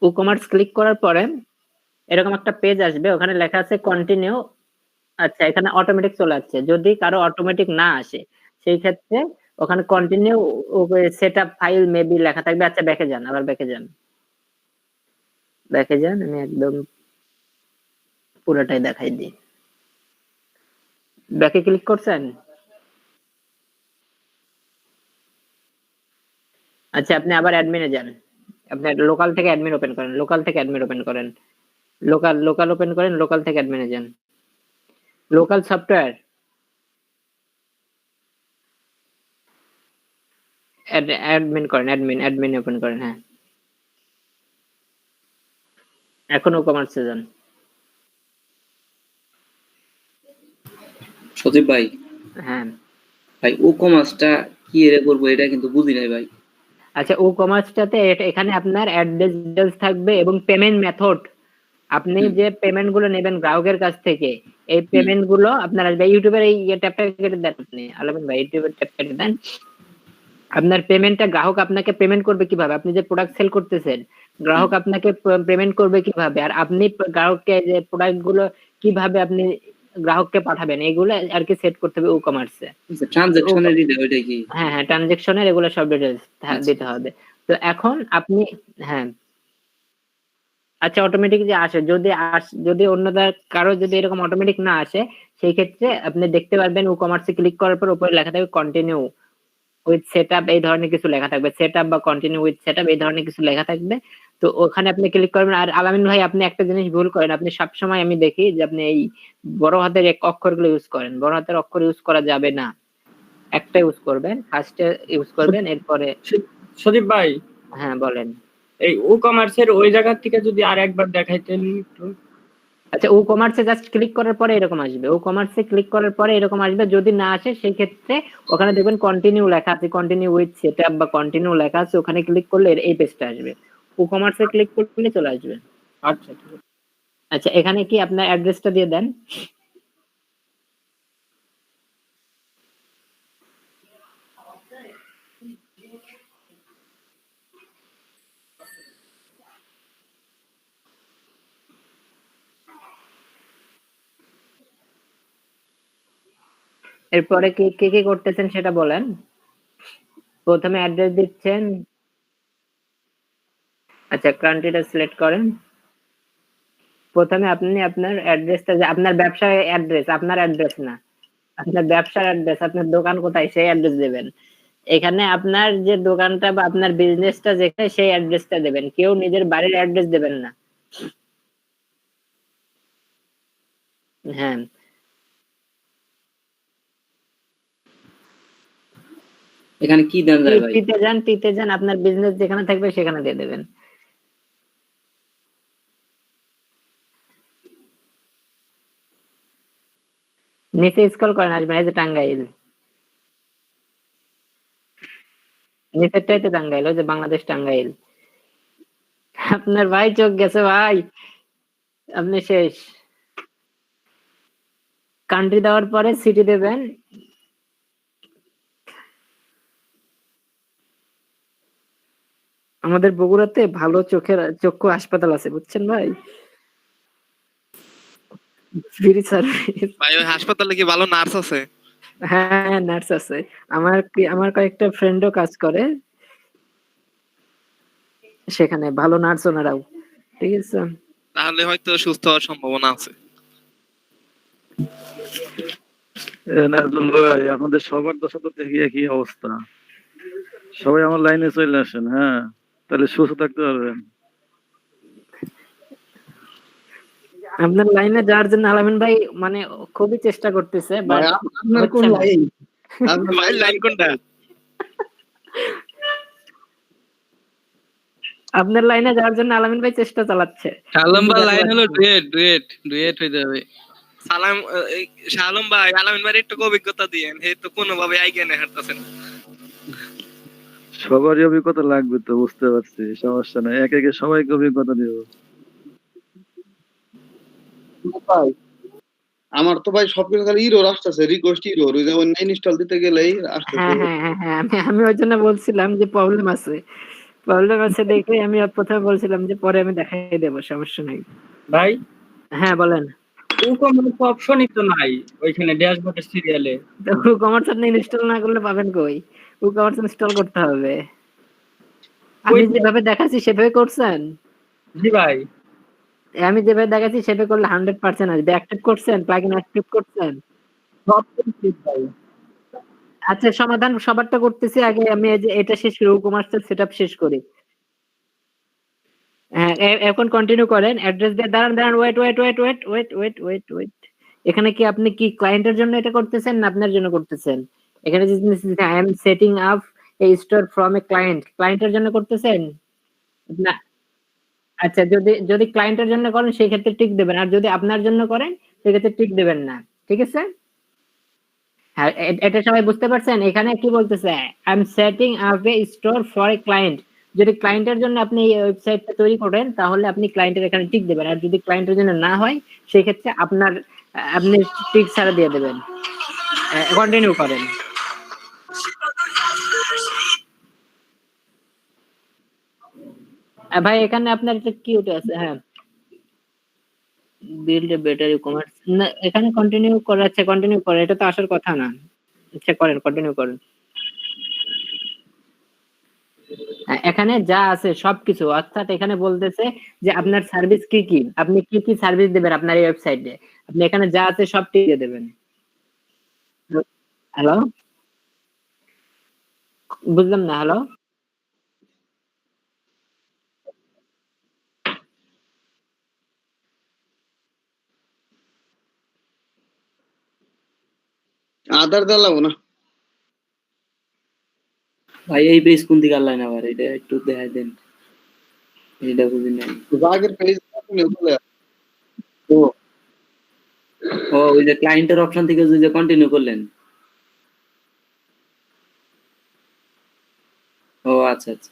ই-কমার্স ক্লিক করার পরে এরকম একটা পেজ আসবে, ওখানে লেখা আছে কন্টিনিউ। আচ্ছা, এখানে অটোমেটিক চলে আসছে। যদি কারো অটোমেটিক না আসে সেই ক্ষেত্রে ওখানে কন্টিনিউ সেটআপ ফাইল মেবি লেখা থাকবে। আচ্ছা, ব্যাকে যান, আবার ব্যাকে যান, ব্যাকে যান, আমি একদম পুরোটাই দেখাই দিই। ব্যাকে ক্লিক করছেন? আচ্ছা, আপনি আবার অ্যাডমিনে যান, আপনি লোকাল থেকে অ্যাডমিন ওপেন করেন, লোকাল থেকে অ্যাডমিন ওপেন করেন, লোকাল লোকাল ওপেন করেন, লোকাল থেকে অ্যাডমিনে যান, লোকাল সফটওয়্যার অ্যাডমিন করেন, অ্যাডমিন ওপেন করেন। হ্যাঁ, এখন ই-কমার্সে যান। সজীব ভাই, হ্যাঁ, ভাই ই-কমার্সটা কি এর করবো এটা কিন্তু বুঝি নাই ভাই। আচ্ছা, ই-কমার্সটাতে এখানে আপনার অ্যাড্রেস ডিটেইলস থাকবে এবং পেমেন্ট মেথড, আপনি যে পেমেন্ট গুলো নেবেন গ্রাহকের কাছ থেকে, এই পেমেন্ট গুলো আপনার আসবে। ইউটিউবের এই ট্যাপটা কেটে দেন, আপনি আলামিন ভাই ইউটিউবের ট্যাপ কেটে দেন। আপনার পেমেন্টটা গ্রাহক আপনাকে পেমেন্ট করবে কিভাবে, আপনি যে প্রোডাক্ট সেল করতেছেন গ্রাহক আপনাকে পেমেন্ট করবে কিভাবে, আর আপনি গ্রাহককে যে প্রোডাক্ট গুলো কিভাবে আপনি গ্রাহককে পাঠাবেন, এগুলো আর কি সেট করতে হবে ই-কমার্সে। ট্রানজাকশনের দিতে ওইটা কি? হ্যাঁ হ্যাঁ, ট্রানজেকশনের এগুলো সব ডিটেইলস দিতে হবে। তো এখন আপনি, হ্যাঁ, আচ্ছা, অটোমেটিক যে আসে, যদি অন্যদের কারো যদি এরকম অটোমেটিক না আসে, সেই ক্ষেত্রে আপনি দেখতে পারবেন ই-কমার্সে ক্লিক করার পর উপরে লেখা থাকবে কন্টিনিউ উইথ সেটআপ, এই ধরনের কিছু লেখা থাকবে, সেটআপ বা কন্টিনিউ উইথ সেটআপ এই ধরনের কিছু লেখা থাকবে। তো ওখানে আপনি ক্লিক করবেন। আর আলামিন ভাই, আপনি একটা জিনিস ভুল করেন, আপনি সবসময় আমি দেখি যে আপনি এই বড় হাতের এক অক্ষরগুলো ইউজ করেন, বড় হাতের অক্ষর ইউজ করা যাবে না, একটা ইউজ করবেন, ফার্স্টে ইউজ করবেন, এরপরে। সদীপ ভাই, হ্যাঁ, বলেন। এই ই-কমার্সের ওই জায়গা থেকে যদি আর একবার দেখাইতেন একটু। আচ্ছা, ই-কমার্সে জাস্ট ক্লিক করার পরে এরকম আসবে, ই-কমার্সে ক্লিক করার পরে এরকম আসবে। যদি না আসে সেই ক্ষেত্রে ওখানে দেখবেন কন্টিনিউ লেখা আছে, কন্টিনিউ উইথ সেটআপ বা কন্টিনিউ লেখা আছে, ওখানে ক্লিক করলে এই পেজটা আসবে, ই-কমার্সে ক্লিক করলে চলে আসবে। আচ্ছা ঠিক আছে। আচ্ছা, এখানে কি আপনার অ্যাড্রেসটা দিয়ে দেন। এরপরে কি কি কি করতেছেন সেটা বলেন। প্রথমে অ্যাড্রেস দিচ্ছেন। আচ্ছা, কান্ট্রিটা সিলেক্ট করেন। প্রথমে আপনি আপনার অ্যাড্রেসটা, যে আপনার ব্যবসার অ্যাড্রেস, আপনার অ্যাড্রেস না, আপনার ব্যবসার অ্যাড্রেস, আপনার দোকান কোথায় সেই অ্যাড্রেস দেবেন। এখানে আপনার যে দোকানটা বা আপনার বিজনেসটা যেখানে সেই অ্যাড্রেসটা দেবেন, কেউ নিজের বাড়ির অ্যাড্রেস দেবেন না। হ্যাঁ, এখানে কি দেন যায় ভাই? টিতে যান, আপনার বিজনেস যেখানে থাকবে সেখানে দিয়ে দেবেন। নিচে স্ক্রল করেন, আসবেন এই যে টাঙ্গাইল, নিচেরটাই তো টাঙ্গাইল, ওই যে বাংলাদেশ টাঙ্গাইল। আপনার ভাই চোখ গেছে ভাই, আপনি শেষ। কান্ট্রি দেওয়ার পরে সিটি দেবেন। আমাদের বগুড়াতে ভালো চক্ষু হাসপাতাল আছে, বুঝছেন ভাই, ফ্রি সার্ভিস। ভাই ওই হাসপাতালে কি ভালো নার্স আছে? হ্যাঁ, নার্স আছে। আমার কয়েকটা ফ্রেন্ডও কাজ করে সেখানে, ভালো নার্স ওনারাও। ঠিক আছে, তাহলে হয়তো সুস্থ হওয়ার সম্ভাবনা আছে। নাজমুল ভাই, আপনাদের সবার দশা তো দেখি একই অবস্থা। সবাই আমার লাইনে চলে আসেন, হ্যাঁ, তাহলে সুস্থ থাকতে পারবেন। আপনার লাইনে যাওয়ার জন্য আলামিন ভাই মানে খুবই চেষ্টা করতেছে, বাট ভাই, আপনার কোন লাইন? ভাই লাইন কোনটা? আপনার লাইনে যাওয়ার জন্য আলামিন ভাই চেষ্টা চালাচ্ছে। শালম্বা লাইন হলো ডুয়েট হয়ে যাবে। সালাম শালম ভাই, আলামিন ভাই একটু অভিজ্ঞতা দিয়েন, হে তো কোনোভাবে আইগা না হাঁটতেছেন। সবারই অভিজ্ঞতা লাগবে তো, বুঝতে পারছি, সমস্যা নাই, এক একে সবাইকে অভিজ্ঞতা দেবো। ভাই, আমার তো ভাই সবকিছু খালি ইরোর আসতেছে, রিকোয়েস্ট ইরোর, ওই যে অনলাইন ইনস্টল দিতে গেলেই আসতেছে। হ্যাঁ হ্যাঁ হ্যাঁ হ্যাঁ, আমি ওই জন্য বলছিলাম যে প্রবলেম আছে দেখে আমি প্রথমে বলছিলাম যে পরে আমি দেখাই দেবো, সমস্যা নাই। ভাই হ্যাঁ বলেন। ই-কমার্স অপশনই তো নাই ওইখানে ড্যাশবোর্ডের সিরিয়ালে। কমার্স আপনি ইনস্টল না করলে পাবেন কই? কমার্স ইনস্টল করতে হবে। আমি যেভাবে দেখাচ্ছি সেভাবে করছেন? জি ভাই, আমি যেভাবে দেখাচ্ছি সেভাবে করলে 100% আসবে। অ্যাক্টিভ করছেন, প্লাগইন অ্যাক্টিভ করছেন? সব ঠিক ভাই। আচ্ছা, সমাধান সবারটা করতেছি, আগে আমি এই যে এটা শেষ করি, কমার্সের সেটআপ শেষ করি। হ্যাঁ, এখন কন্টিনিউ করেন। অ্যাড্রেস দিয়ে দাঁড়ান, ওয়েট। এখানে কি আপনি কি ক্লায়েন্টের জন্য এটা করতেছেন না আপনার জন্য করতেছেন? এখানে যে I am setting up A store from a ক্লায়েন্টের জন্য করতেছেন না? আচ্ছা, যদি ক্লায়েন্টের জন্য করেন সেই ক্ষেত্রে টিক দেবেন, আর যদি আপনার জন্য করেন সেক্ষেত্রে টিক দেবেন না। ঠিক আছে? হ্যাঁ, এটা সবাই বুঝতে পারছেন? এখানে কি বলতেছে, I am setting up A store for a client. যদি ক্লায়েন্টের জন্য আপনি এই ওয়েবসাইটটা তৈরি করেন তাহলে আপনি ক্লায়েন্টের এখানে টিক দেবেন, আর যদি ক্লায়েন্টের জন্য না হয় সেই ক্ষেত্রে আপনি টিক ছাড়া দিয়ে দেবেন। কন্টিনিউ করেন। ভাই এখানে আপনার একটা কি উঠে আছে? হ্যাঁ, বিল্ড এ বেটার ই-কমার্স, না এখানে কন্টিনিউ করা আছে, কন্টিনিউ করেন, এটা তো আসার কথা না। আচ্ছা করেন, কন্টিনিউ করেন। এখানে যা আছে সবকিছু, অর্থাৎ এখানে বলতেছে যে আপনার সার্ভিস কি কি, আপনি কি কি সার্ভিস দেবেন আপনার এই ওয়েবসাইটে, আপনি এখানে যা আছে সব দিয়ে দেবেন। হ্যালো, বুঝলাম না, হ্যালো। আধার দেওয়া লাগবো না? ভাই এই পেজ কোন দিকে আনলেন আবার? এটা একটু দেখাই দেন, এটা বুঝি নাই। আগের পেজ ও ওই যে ক্লায়েন্টের অপশন থেকে যে কন্টিনিউ করলেন। ও আচ্ছা আচ্ছা।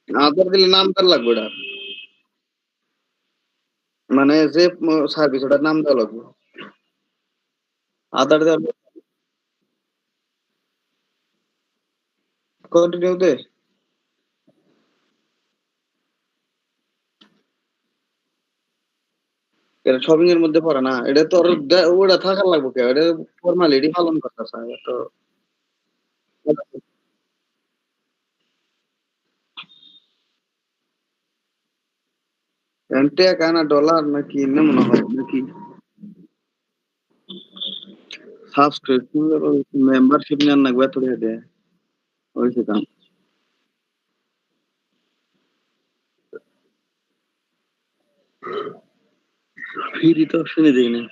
আধার দিলে নাম দেওয়া লাগবে, ওটা মানে যে সার্ভিস ওটার নাম দেওয়া লাগবে। আধার দেওয়া কন্টিনিউ দে। এটা শপিং এর মধ্যে পড়ে না, এটা তো ওটা থাকার লাগবে কে, এটা ফর্মালিটি পালন করতেছে তো। টাকা না ডলার নাকি না মনে হয় নাকি সাবস্ক্রিপশন মেম্বারশিপ নেন না এত টাকা দেয় ওইসে দাম ফ্রি তো অপশনে দেয় না।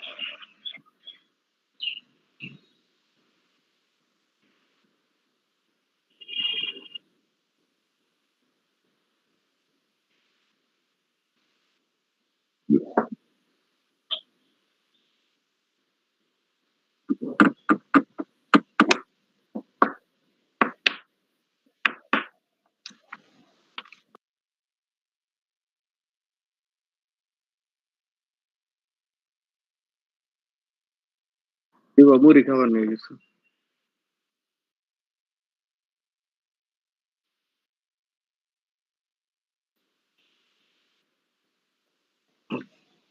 মুড়ি খাবার নিয়ে গেছে।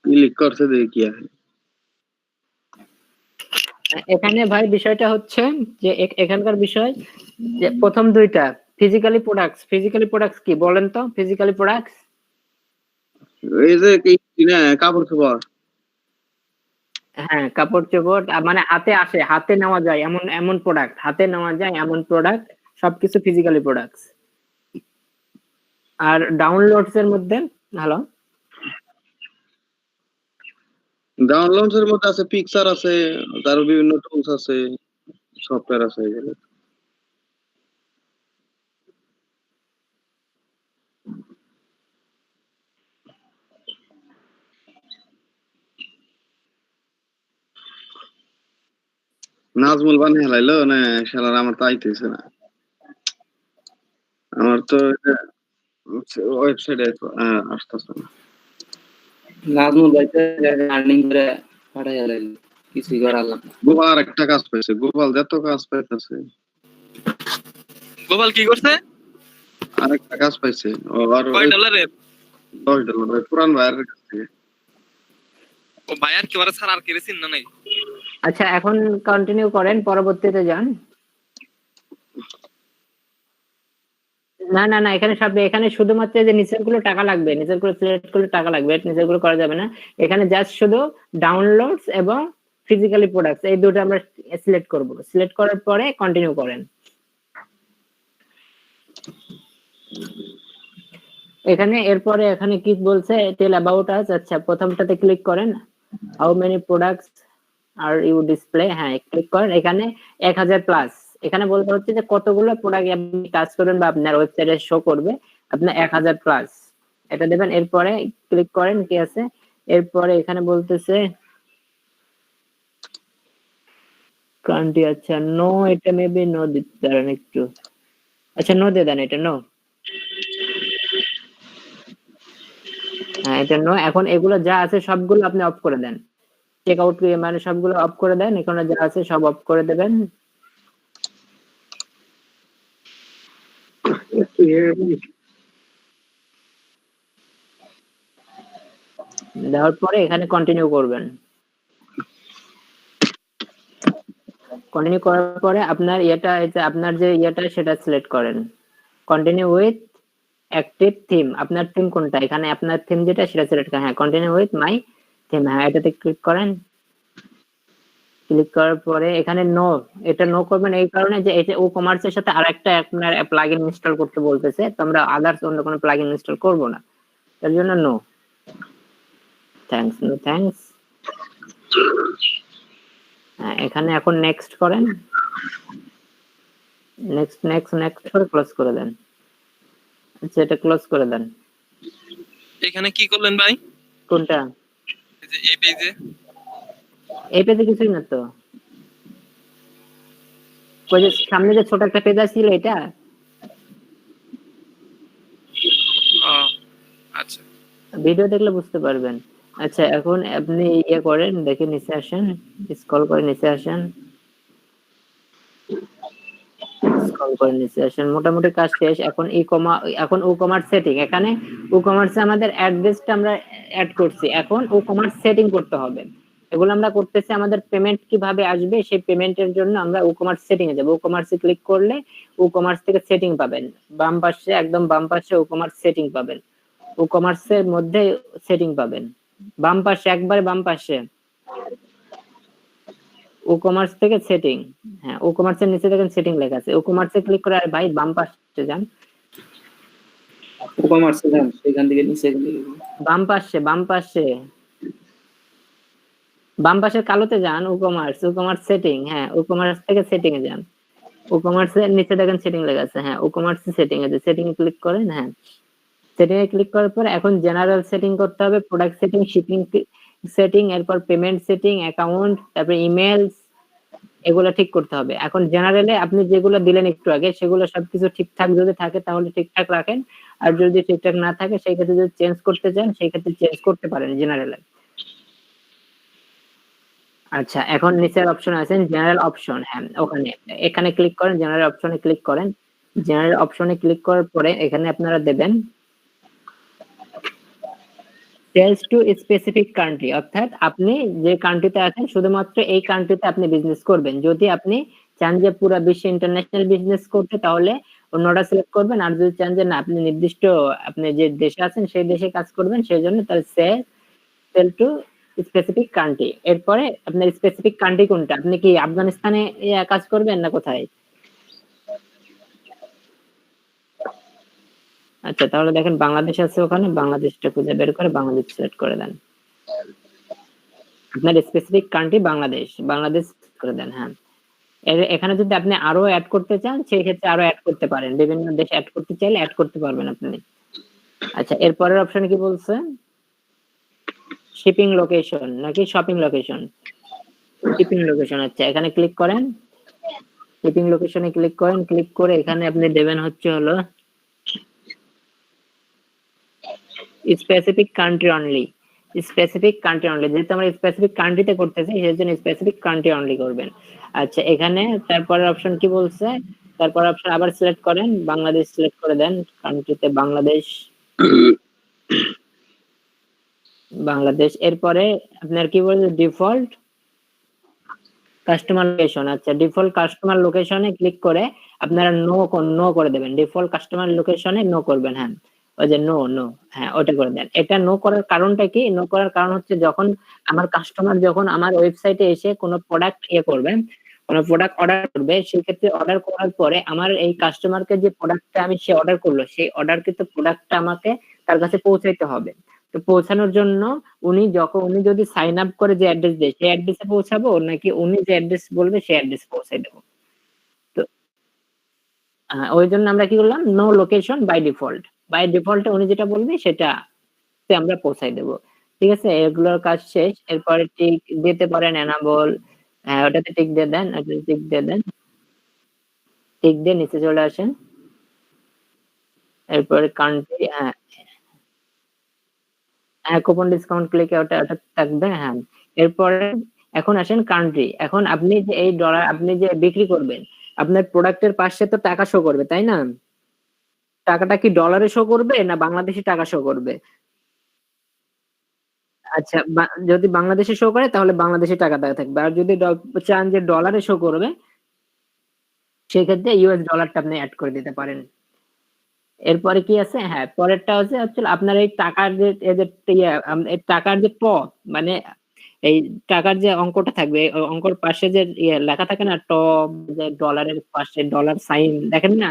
ক্লিক করছে দেখি কি আছে। এখানে ভাই বিষয়টা হচ্ছে যে এখানকার বিষয় যে প্রথম দুইটা ফিজিক্যালি প্রোডাক্টস কি বলেন তো? ফিজিক্যালি প্রোডাক্টস এই যে কি না কাপড় চোপড়, হ্যাঁ কাপড় চোপড়, মানে হাতে আসে, হাতে নেওয়া যায় এমন এমন প্রোডাক্ট, হাতে নেওয়া যায় এমন প্রোডাক্ট, সবকিছু ফিজিক্যালি প্রোডাক্টস। আর ডাউনলোডস এর মধ্যে হ্যালো ডাউনলোডস এর মধ্যে আছে পিকচার আছে, তার বিভিন্ন টুলস আছে, সফটওয়্যার আছে এগুলো। নাজমুল বানিয়ে হেলাইলো না শালার, আমার তো আইতেছে না, আমার তো ওয়েবসাইটে আসতেছে না। নাজমুল ভাইতে আর্নিং করে পাঠাই গেলেন, কিছুই করার না। গোপাল আর একটা কাজ পাইছে, গোপাল যত কাজ পাইতেছে। গোপাল কি করছে? আর একটা কাজ পাইছে, আর কয় ডলারের? $10 পুরান ভাইয়ের কাছ থেকে। ও ভাইয়ার কি ওরা ছাড়া আর কেউ চিন্তা নাই? আচ্ছা এখন কন্টিনিউ করেন, পরবর্তীতে যান। না না না, এখানে সব, এখানে শুধুমাত্র যে নিচের গুলো টাকা লাগবে, নিচের গুলো সিলেক্ট করলে টাকা লাগবে, নিচের গুলো করা যাবে না। এখানে জাস্ট শুধু ডাউনলোডস এবং ফিজিক্যালি প্রোডাক্টস এই দুটো আমরা সিলেক্ট করব। সিলেক্ট করার পরে কন্টিনিউ করেন। এখানে এরপরে এখানে কি বলছে, টেল অ্যাবাউট আস। আচ্ছা প্রথমটাতে ক্লিক করেন, how many products are you display, হ্যাঁ ক্লিক করেন। এখানে 1000 প্লাস, এখানে বলতে হচ্ছে যে কতগুলো প্রোডাক্ট আপনি কাজ করবেন বা আপনার ওয়েবসাইটে শো করবে, আপনার 1000 প্লাস এটা দেবেন। এরপরে ক্লিক করেন, কি আছে এরপরে এখানে বলতেছে কান্ট্রি, আচ্ছা নো, এটা মেবি নো দিতে পারেন একটু, আচ্ছা নো দিয়ে দেন, এটা নো, হ্যাঁ এটা নো। এখন এগুলো যা আছে সবগুলো আপনি অফ করে দেন, চেক আউট মানে সবগুলো অফ করে দেন, এখানে যা আছে সব অফ করে দেবেন। দেওয়ার পরে এখানে কন্টিনিউ করবেন। কন্টিনিউ করার পরে আপনার ইয়েটা, আপনার যে ইয়েটা সেটা সিলেক্ট করেন, কন্টিনিউ উইথ অ্যাক্টিভ থিম। আপনার থিম কোনটা, এখানে আপনার থিম যেটা সেটা সিলেক্ট করেন, হ্যাঁ কন্টিনিউ উইথ মাই থিম, হ্যাঁ এটাতে ক্লিক করেন। ক্লিক করার পরে এখানে নো, এটা নো করবেন এই কারণে যে এটা ও কমার্সের সাথে আরেকটা আপনার প্লাগইন ইনস্টল করতে বলতেছে, তো আমরা আদার্স অন্য কোনো প্লাগইন ইনস্টল করব না, তার জন্য নো। Thanks, no thanks. এখানে এখন নেক্সট করেন, নেক্সট নেক্সট নেক্সট করে ক্লোজ করে দেন। আচ্ছা এটা ক্লোজ করে দেন। এখানে কি করলেন ভাই? কোনটা? এই যে এই পেজে, এই পেজে কিছুই না তো, ওই যে সামনে যে ছোট একটা পেজ ছিল এটা। আচ্ছা ভিডিও দেখলে বুঝতে পারবেন। আচ্ছা এখন আপনি ইয়ে করেন, দেখে নিচে আসেন, স্ক্রল করে নিচে আসেন, স্ক্রল করে নিচে আসেন, মোটামুটি কাজ শেষ। এখন এখন ই কমার্স সেটিং, এখানে ই কমার্সে আমাদের অ্যাড্রেসটা আমরা অ্যাড করছি, এখন ই কমার্স সেটিং করতে হবে। এগুলো আমরা করতেছি, আমাদের পেমেন্ট কিভাবে আসবে সেই পেমেন্টের জন্য আমরা ই কমার্স সেটিং এ যাব। ই কমার্সে ক্লিক করলে ই কমার্স থেকে সেটিং পাবেন, বাম পাশে একদম বাম পাশে ই কমার্স সেটিং পাবেন, ই কমার্সের মধ্যে সেটিং পাবেন বাম পাশে, একবারে বাম পাশে ই কমার্স থেকে সেটিং। হ্যাঁ, ই কমার্সের নিচে দেখেন সেটিং লেখা আছে, ই কমার্সে ক্লিক করে আর ভাই বাম পাশে যান, কমার্সে যান, সেখান থেকে নিচে গেলে বাম পাশে বাম পাশের কালোতে যান, ই কমার্স সেটিং। হ্যাঁ, ই কমার্স থেকে সেটিং এ যান, ই কমার্সের নিচে দেখেন সেটিং লেখা আছে। হ্যাঁ, ই কমার্স সেটিং এ সেটিং এ ক্লিক করেন। হ্যাঁ, সেটিং এ ক্লিক করার পর এখন জেনারেল সেটিং করতে হবে, প্রোডাক্ট সেটিং, শিপিং সেটিং, এরপর পেমেন্ট সেটিং, অ্যাকাউন্ট, তারপর ইমেলস, এগুলো ঠিক করতে হবে। এখন জেনারেলে আপনি যেগুলো দিলেন একটু আগে সেগুলো সবকিছু ঠিকঠাক যদি থাকে তাহলে ঠিকঠাক রাখেন, আর যদি ঠিকঠাক না থাকে সেই ক্ষেত্রে যদি চেঞ্জ করতে চান সেই ক্ষেত্রে চেঞ্জ করতে পারেন জেনারেলে। আচ্ছা, এখন নিচের অপশন আছে জেনারেল অপশন। হ্যাঁ, ওখানে এখানে ক্লিক করেন, জেনারেল অপশনে ক্লিক করেন। জেনারেল অপশনে ক্লিক করার পরে এখানে আপনারা দেবেন সেলস টু স্পেসিফিক কান্ট্রি, অর্থাৎ আপনি যে কান্ট্রিতে আছেন শুধুমাত্র এই কান্ট্রিতে আপনি বিজনেস করবেন। যদি আপনি চান যে পুরো বিশ্বে ইন্টারন্যাশনাল বিজনেস করতে তাহলে অন্যটা সিলেক্ট করবেন, আর যদি চান যে না আপনি নির্দিষ্ট আপনি যে দেশে আছেন সেই দেশে কাজ করবেন সেই জন্য তাহলে সেল টু স্পেসিফিক কান্ট্রি। এরপরে আপনার স্পেসিফিক কান্ট্রি কোনটা, আপনি কি আফগানিস্তানে কাজ করবেন না কোথায়? আচ্ছা, তাহলে দেখেন বাংলাদেশ আছে ওখানে, বাংলাদেশটা খুঁজে বের করে বাংলাদেশ সিলেক্ট করে দেন। আপনার স্পেসিফিক কান্ট্রি বাংলাদেশ করে দেন। হ্যাঁ, এখানে যদি আপনি আরো অ্যাড করতে চান সেই ক্ষেত্রে আরো অ্যাড করতে পারেন, বিভিন্ন দেশ অ্যাড করতে চাইলে অ্যাড করতে পারবেন আপনি। আচ্ছা, এরপরের অপশন কি বলছে, শিপিং লোকেশন নাকি শপিং লোকেশন? Shipping location. আচ্ছা, এখানে ক্লিক করেন, শিপিং লোকেশনে ক্লিক করেন, ক্লিক করে এখানে আপনি দেবেন হচ্ছে হলো স্পেসিফিক কান্ট্রি অনলি, যেহেতু আমরা স্পেসিফিক কান্ট্রিতে করতেছি সেই জন্য স্পেসিফিক কান্ট্রি অনলি করবেন। আচ্ছা, এখানে তারপরের অপশন কি বলছে, তারপর অপশন আবার সিলেক্ট করেন, বাংলাদেশ সিলেক্ট করে দেন, কান্ট্রিতে বাংলাদেশ। এরপরে আপনার কি বলছে ডিফল্ট কাস্টমার লোকেশন। আচ্ছা, ডিফল্ট কাস্টমার লোকেশনে ক্লিক করে আপনারা নো করে দেবেন, ডিফল্ট কাস্টমার লোকেশনে নো করবেন। হ্যাঁ, ওই যে নো, হ্যাঁ ওটা করে দেন। এটা নো করার কারণটা কি, নো করার কারণ হচ্ছে যখন আমার কাস্টমার যখন আমার ওয়েবসাইটে এসে কোনো প্রোডাক্ট কোনো প্রোডাক্ট অর্ডার করবে, সেক্ষেত্রে অর্ডার করার পরে আমার এই কাস্টমারকে যে প্রোডাক্টটা সে অর্ডার করলো সেই অর্ডারকৃত প্রোডাক্টটা আমাকে তার কাছে পৌঁছাইতে হবে। তো পৌঁছানোর জন্য উনি যদি সাইন আপ করে যে অ্যাড্রেস দেয় সেই অ্যাড্রেসে পৌঁছাবো নাকি উনি যে অ্যাড্রেস বলবে সেই অ্যাড্রেসে পৌঁছাই দেবো? তো ওই জন্য আমরা কি করলাম, নো লোকেশন বাই ডিফল্টে উনি যেটা বলবে সেটা আমরা পৌঁছাই দেবো। ঠিক আছে, এগুলোর কাজ শেষ। এরপরে টিক দিতে পারেন এনাবল, হ্যাঁ ওটাতে টিক দিয়ে দেন, টিক দিয়ে নিচে চলে আসেন। এরপরে কান্ট্রি, কুপন ডিসকাউন্ট ক্লিকে ওটা থাকবে। হ্যাঁ, এরপরে এখন আসেন কান্ট্রি। এখন আপনি যে এই ডলার আপনি যে বিক্রি করবেন আপনার প্রোডাক্টের পাশে তো টাকা শো করবে তাই না? টাকাটা কি ডলারে শো করবে না বাংলাদেশি টাকা শো করবে? আচ্ছা, যদি বাংলাদেশে শো করে তাহলে বাংলাদেশি টাকা থাকবে, আর যদি চান যে ডলারে শো করবে সেক্ষেত্রে ইউএস ডলারটা আপনি অ্যাড করে দিতে পারেন। এরপরে কি আছে, হ্যাঁ পরেরটা হচ্ছে আপনার এই টাকার যে টাকার যে মানে এই টাকার যে অঙ্কটা থাকবে অঙ্কর পাশে যে লেখা থাকে না যে ডলারের পাশে ডলার সাইন দেখেন না,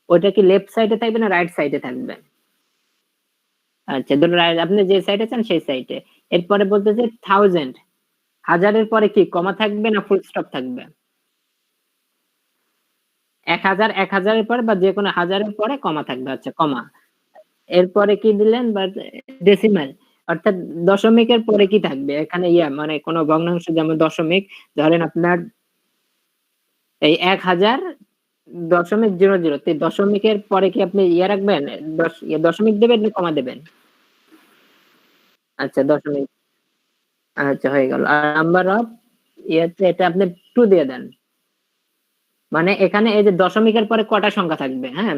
ওইটা কি লেফট সাইডে থাকবে না রাইট সাইডে থাকবে? আচ্ছা, আপনি যে সাইডে চান সেই সাইডে। এরপরে বলতেছে 1000, হাজারের পরে কি কমা থাকবে না ফুল স্টপ থাকবে? 1000 পরে বা যে কোনো হাজারের পরে কমা থাকবে। আচ্ছা, কমা। এরপরে কি দিলেন, বা ডেসিমাল, অর্থাৎ দশমিকের পরে কি থাকবে এখানে, মানে কোনো ভগ্নাংশ যেমন দশমিক, ধরেন আপনার এই 1000.00, দশমিকের পরে কি আপনি রাখবেন, দশমিক দেবেন না কমা দেবেন? আচ্ছা, দশমিক। আচ্ছা, হয়ে গেল। আর নাম্বার অফ এটা আপনি 2 দিয়ে দেন। মানে এখানে এই যে দশমিকের পরে কটা সংখ্যা থাকবে, হ্যাঁ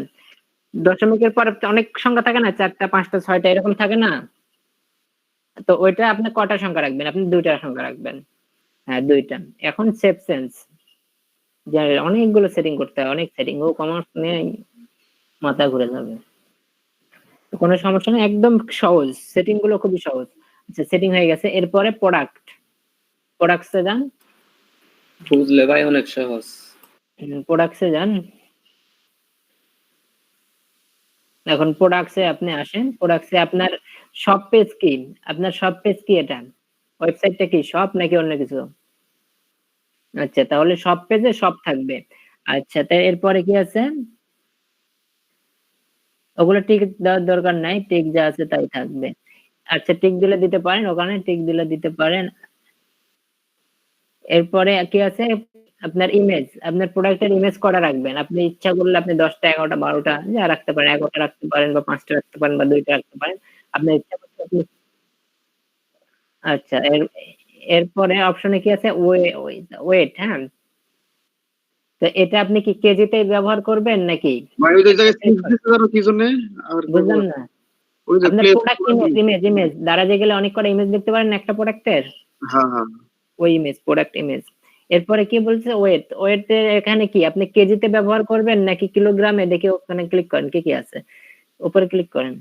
দশমিকের পরে অনেক সংখ্যা থাকে না, 4টা 5টা 6টা এরকম থাকে না, তো ওইটা আপনি কটা সংখ্যা রাখবেন, আপনি 2টা সংখ্যা রাখবেন, হ্যাঁ 2টা। এখন সেভ সেন্স যে অনেকগুলো সেটিং করতে হয়, অনেক সেটিং, ও কমার্স নিয়ে মাথা ঘুরে যাবে। কোনো সমস্যা নেই, একদম সহজ, সেটিং গুলো খুবই সহজ। আচ্ছা সেটিং হয়ে গেছে, এরপরে প্রোডাক্টসে যান, বুঝলে ভাই অনেক সহজ। প্রোডাক্টসে যান। এখন প্রোডাক্টসে আপনি আসেন, প্রোডাক্টসে আপনার সব পেজ কি, আপনার সব পেজ কি, এটা ওয়েবসাইটটা কি সব নাকি অন্য কিছু? আচ্ছা তাহলে সব পেজে সব থাকবে। আচ্ছা তাই এরপরে কি আছে, ওগুলো টিক দেওয়ার দরকার নাই, টিক যা আছে তাই থাকবে। আচ্ছা টিক দিলে দিতে পারেন, ওখানে টিক দিলে দিতে পারেন। এরপরে কি আছে, আপনার ইমেজ, আপনার প্রোডাক্টের ইমেজ কটা রাখবেন, আপনি ইচ্ছা করলে আপনি 10টা 11টা 12টা যা রাখতে পারেন, 11টা রাখতে পারেন বা 5টা রাখতে পারেন বা 2টা রাখতে পারেন, আপনার ইচ্ছা করলে আপনি। আচ্ছা এরপরে অপশনে কি আছে, ওয়েট, হ্যাঁ তো এটা আপনি কি কেজিতে ব্যবহার করবেন নাকি? ভাই ওই জায়গায় সিক্স দিতে পারো কি জন্য? আর বুঝলাম না। ওই যে আপনার প্লে, প্রোডাক্ট ইমেজ দারাজে গেলে অনেক কটা ইমেজ দেখতে পারেন একটা প্রোডাক্টের, হ্যাঁ হ্যাঁ ওই ইমেজ প্রোডাক্ট ইমেজ। এরপরে কি বলছে, ওয়েট এখানে কি আপনি কেজিতে ব্যবহার করবেন নাকি কিলোগ্রামে, দেখে ওখানে ক্লিক করেন কি কি আছে, উপরে ক্লিক করেন,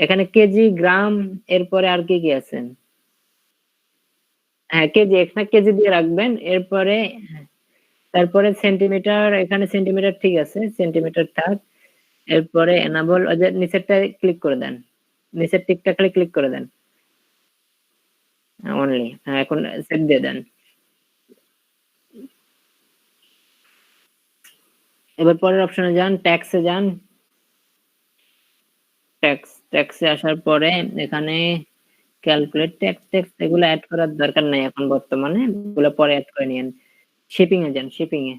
এখানে কেজি গ্রাম, এরপরে আর কি কি আছে, হ্যাঁ কেজি, এখানে কেজি দিয়ে রাখবেন। এরপরে তারপরে সেন্টিমিটার, এখানে সেন্টিমিটার ঠিক আছে, সেন্টিমিটার থাক। এরপরে এনাবল, নিচেরটা ক্লিক করে দেন, নিচের টিকটা খালি ক্লিক করে দেন অনলি, হ্যাঁ এখন সেট দিয়ে দেন। এবার পরের অপশনে যান, ট্যাক্সে যান, ট্যাক্সে আসার পরে এখানে ক্যালকুলেট ট্যাক্স এগুলো অ্যাড করার দরকার নাই এখন বর্তমানে, এগুলো পরে অ্যাড করে নিয়েন। শিপিং এ যান, শিপিং এ,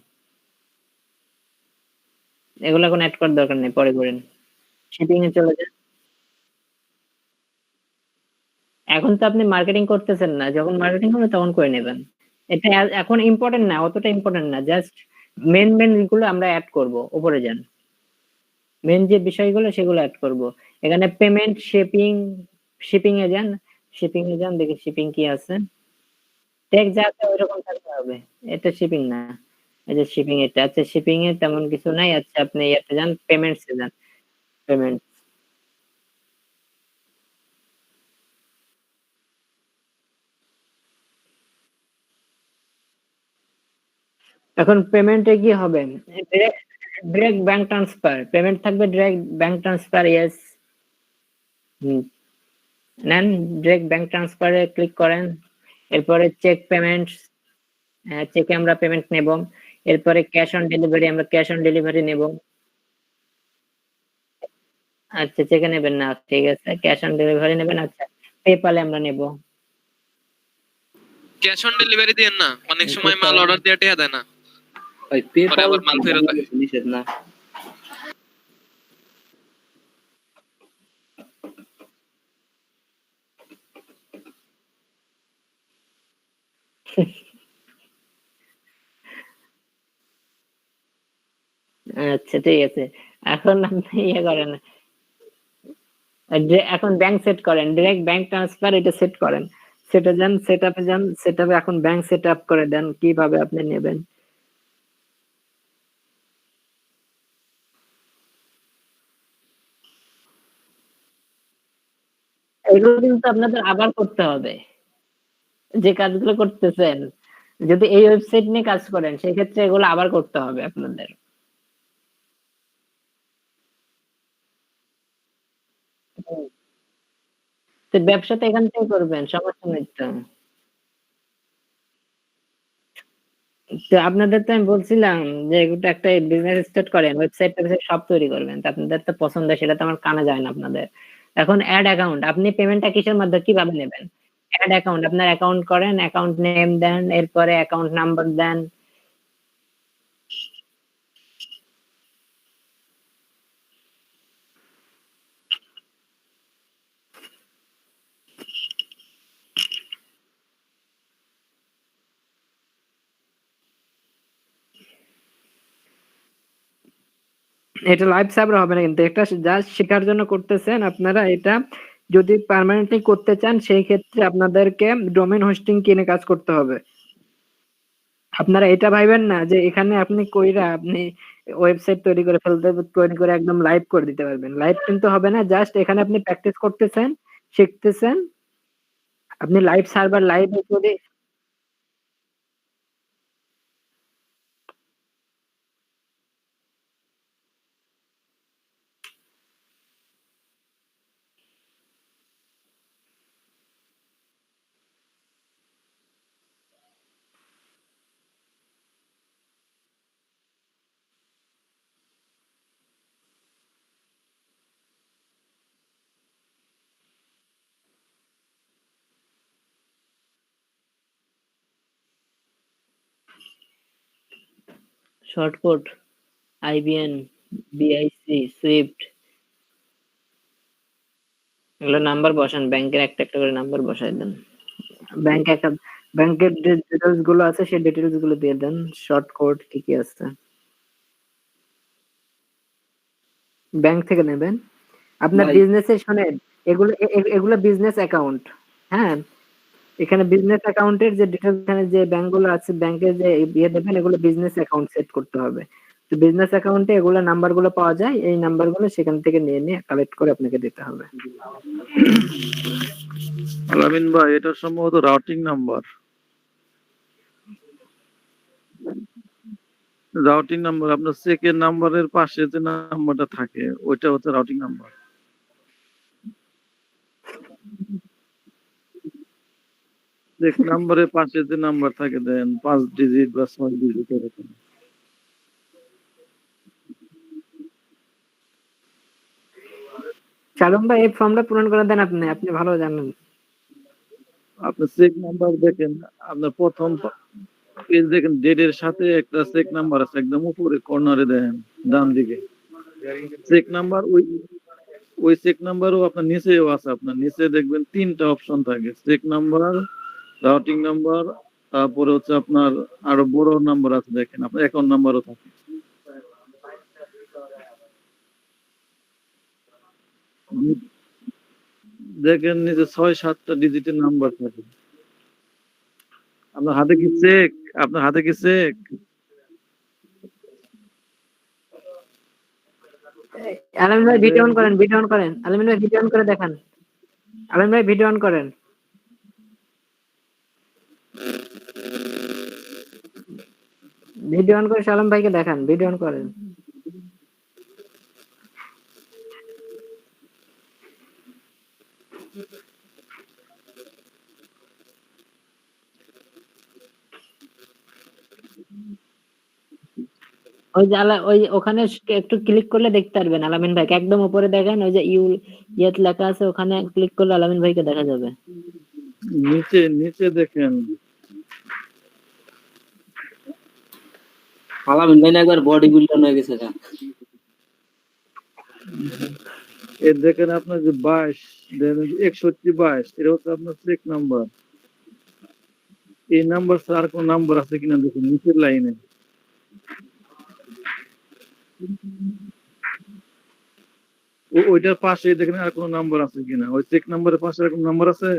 এগুলো এখন অ্যাড করার দরকার নেই, পরে করেন। শিপিং এ চলে যান। এখন তো আপনি মার্কেটিং করতেছেন না, যখন মার্কেটিং হবে তখন করে নেবেন। এটা এখন ইম্পর্টেন্ট না, অতটা ইম্পর্টেন্ট না, জাস্ট মেন গুলো আমরা অ্যাড করব, উপরে যান, মেন যে বিষয়গুলো সেগুলো অ্যাড করব। এখানে পেমেন্ট, শিপিং এ যান, দেখি শিপিং কি আছে, ট্যাক্স যা আছে ওইরকম থাকতে হবে, এটা শিপিং না, এই যে শিপিং এটা, আচ্ছা শিপিং এ তেমন কিছু নাই। আচ্ছা আপনি ইয়াতে যান, পেমেন্টস এ যান, পেমেন্ট, এখন পেমেন্টে কি হবে, ডিরেক্ট ব্যাংক ট্রান্সফার, পেমেন্ট থাকবে ডিরেক্ট ব্যাংক ট্রান্সফার, ইয়েস নেন, ডিরেক্ট ব্যাংক ট্রান্সফারে ক্লিক করেন। এরপরে চেক পেমেন্টস, চেকে আমরা পেমেন্ট নেব। এরপরে ক্যাশ অন ডেলিভারি, আমরা ক্যাশ অন ডেলিভারি নেব। আচ্ছা চেকে নেবেন না, ঠিক আছে ক্যাশ অন ডেলিভারি নেবেন। আচ্ছা পেপালে আমরা নেব, ক্যাশ অন ডেলিভারি দেন না, অনেক সময় মাল অর্ডার দিয়ে টেয়া দেয় না, ভাই পরে পেপাল আবার মাল ফেরত দেয়। নিষেধ না। আচ্ছা ঠিক আছে। এখন আপনি ইয়ে করেন, এখন ব্যাংক সেট করেন, ডিরেক্ট ব্যাংক ট্রান্সফার এটা সেট করেন, সেটা যান, সেট আপে যান, সেট আপে এখন ব্যাংক সেট আপ করে দেন কিভাবে আপনি নেবেন। এগুলো কিন্তু আপনাদের আবার করতে হবে, যে কাজগুলো করতেছেন, যদি এই ওয়েবসাইট নিয়ে কাজ করেন সেক্ষেত্রে এগুলো আবার করতে হবে আপনাদের। তো ব্যবসা তো এখান থেকে করবেন, সমস্যা নেই তো। তো আপনাদের তো আমি বলছিলাম যে এটা একটা বিজনেস স্টার্ট করেন, ওয়েবসাইট সব তৈরি করবেন, তো আপনাদের তো পছন্দ, সেটা তো আমার কানে যায় না আপনাদের। এখন অ্যাড অ্যাকাউন্ট, আপনি পেমেন্টটা কিসের মাধ্যমে কিভাবে নেবেন? অ্যাড অ্যাকাউন্ট, আপনার অ্যাকাউন্ট করেন, অ্যাকাউন্ট নেম দেন, এরপরে অ্যাকাউন্ট নাম্বার দেন। এটা লাইভ সার্ভার হবে না, কিন্তু এটা জাস্ট শেখার জন্য করতেছেন আপনারা। এটা যদি পার্মানেন্টলি করতে চান সেই ক্ষেত্রে আপনাদেরকে ডোমেইন হোস্টিং কিনে কাজ করতে হবে। আপনারা এটা ভাইবেন না যে এখানে আপনি কইরা আপনি ওয়েবসাইট তৈরি করে ফেলতে, তৈরি করে একদম লাইভ করে দিতে পারবেন। লাইভ কিন্তু হবে না, জাস্ট এখানে আপনি প্র্যাকটিস করতেছেন, শিখতেছেন। আপনি লাইভ সার্ভার লাইভে যদি শর্টকাট আইবিএন, বিআইসি, সুইফট এগুলো নাম্বার বসান, ব্যাংকের একটা একটা করে নাম্বার বসাই দেন। ব্যাংক অ্যাকাউন্ট, ব্যাংকের যে ডিটেলস গুলো আছে সেই ডিটেলস গুলো দিয়ে দেন। শর্ট কোড কি কি আছে ব্যাংক থেকে নেবেন। আপনার ভাই বিজনেসে শোনেন, এগুলো এগুলো বিজনেস অ্যাকাউন্ট। হ্যাঁ, এখানে বিজনেস অ্যাকাউন্টের যে ডিটেলস, এখানে যে ব্যাংকগুলো আছে ব্যাংকের যে ইয়ে দেবেন, এগুলো বিজনেস অ্যাকাউন্ট সেট করতে হবে। তো বিজনেস অ্যাকাউন্টে এগুলো নাম্বারগুলো পাওয়া যায়, এই নাম্বারগুলো সেখান থেকে নিয়ে নিয়ে কালেক্ট করে আপনাকে দিতে হবে। আলামিন ভাই, এটা সম্ভবত রাউটিং নাম্বার। রাউটিং নাম্বার আপনার চেকের নাম্বারের পাশে যে নাম্বারটা থাকে ওইটা হচ্ছে রাউটিং নাম্বার। চেক নাম্বারের পাশে যে নাম্বার থাকে দেন 5 ডিজিট বা 6 ডিজিট এরকম। শালম ভাই, এই ফর্মটা পূরণ করে দেন। আপনি আপনি ভালো জানেন। আপনি চেক নাম্বার দেখেন, আপনার প্রথম পেজ দেখেন, ডেটের সাথে একটা চেক নাম্বার আছে একদম উপরে কর্নারে দেখেন ডান দিকে। চেক নাম্বার ওই চেক নাম্বারও আপনার নিচেও আছে। আপনার নিচে দেখবেন 3টা অপশন থাকে, চেক নাম্বার, রাউটিং নাম্বার, তারপরে হচ্ছে আপনার আরো বড় নাম্বার আছে দেখেন, আপনার অ্যাকাউন্ট নাম্বারও থাকে। দেখেন নিচে 6-7টা ডিজিটের নাম্বার থাকে। আপনার হাতে কি চেক? আপনার হাতে কি চেক? আলামিন ভাই ভিডিও অন করেন, ভিডিও অন করেন। আলামিন ভাই ভিডিও অন করে দেখান। আলামিন ভাই ভিডিও অন করেন। ভিডিও অন করে শালম ভাইকে দেখান, ভিডিও অন করেন। ওই যে ওই ওখানে একটু ক্লিক করলে দেখতে পারবেন আলামিন ভাইকে। একদম উপরে দেখেন, ওই যে ইয়েত লেখা আছে, ওখানে ক্লিক করলে আলামিন ভাইকে দেখা যাবে। নিচে নিচে দেখেন। আলামিন ভাই না একবার বডি বিল্ডার হয়ে গেছে না? এর দেখেন আপনার যে 22 দেন 61-22 এটা হচ্ছে আপনার চেক নাম্বার। এই নাম্বার ছাড়া আর কোন নাম্বার আছে কিনা দেখুন নিচের লাইনে। ওইটার পাশে দেখেন আর কোন নাম্বার আছে কিনা, ওই চেক নাম্বারের পাশে আর কোন নাম্বার আছে?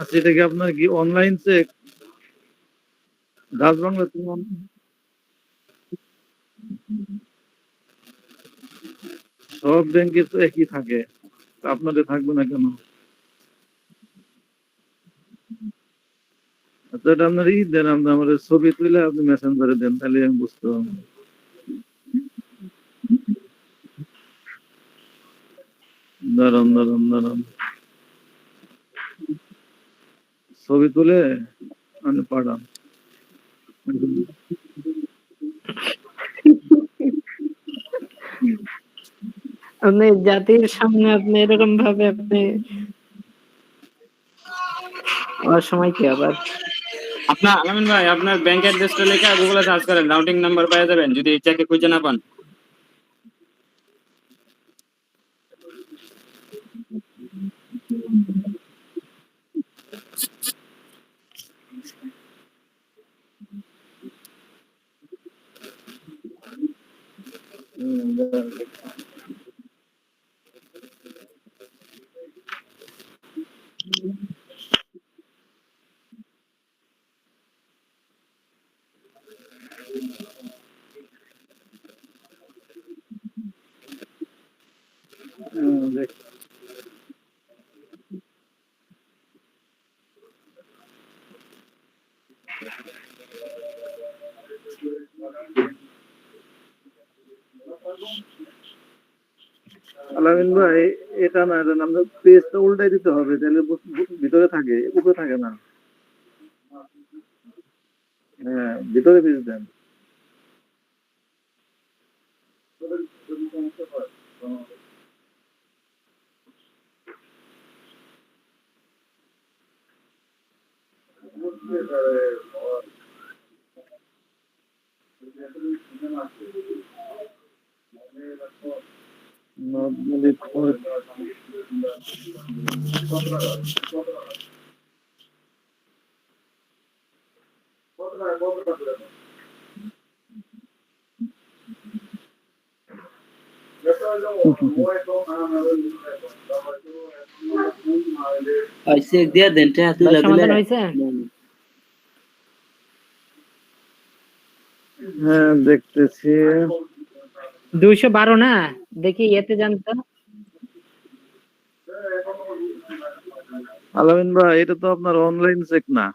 আচ্ছা, এটা কি আপনার কি অনলাইন চেক? ডাচ বাংলা সব ব্যাংকে তো একই থাকে, তা আপনাদের থাকবে না কেন? আচ্ছা, এটা আপনার দেন, আপনি আমাদের ছবি তুলে আপনি মেসেঞ্জারে দেন, তাহলে আমি বুঝতে পারবো। দাঁড়ান দাঁড়ান দাঁড়ান, ছবি তুলে আপনি পাঠান। আপনি জাতির সামনে আপনি এরকম ভাবে আপনি অসময় কি আবার। আপনার আলামিন ভাই, আপনার ব্যাংক অ্যাড্রেসটা লেখা গুগলে সার্চ করেন, রাউটিং নাম্বার পেয়ে যাবেন যদি চেকে খুঁজে না পান। আলামিন ভাই, এটা না, এটা না, আমরা পেজটা উল্টাই দিতে হবে, তাহলে ভিতরে থাকে, উপরে থাকে না। হ্যাঁ, ভিতরে পেজ দেন। Normally for আইসে দিয়া দেন টা তুই ভাই, লাগিলে সমাধান হয়েছে? হ্যাঁ, দেখতেছি। 212 না, দেখি এতে জানতো। আলামিন ভাই, এটা তো আপনার অনলাইন চেক না,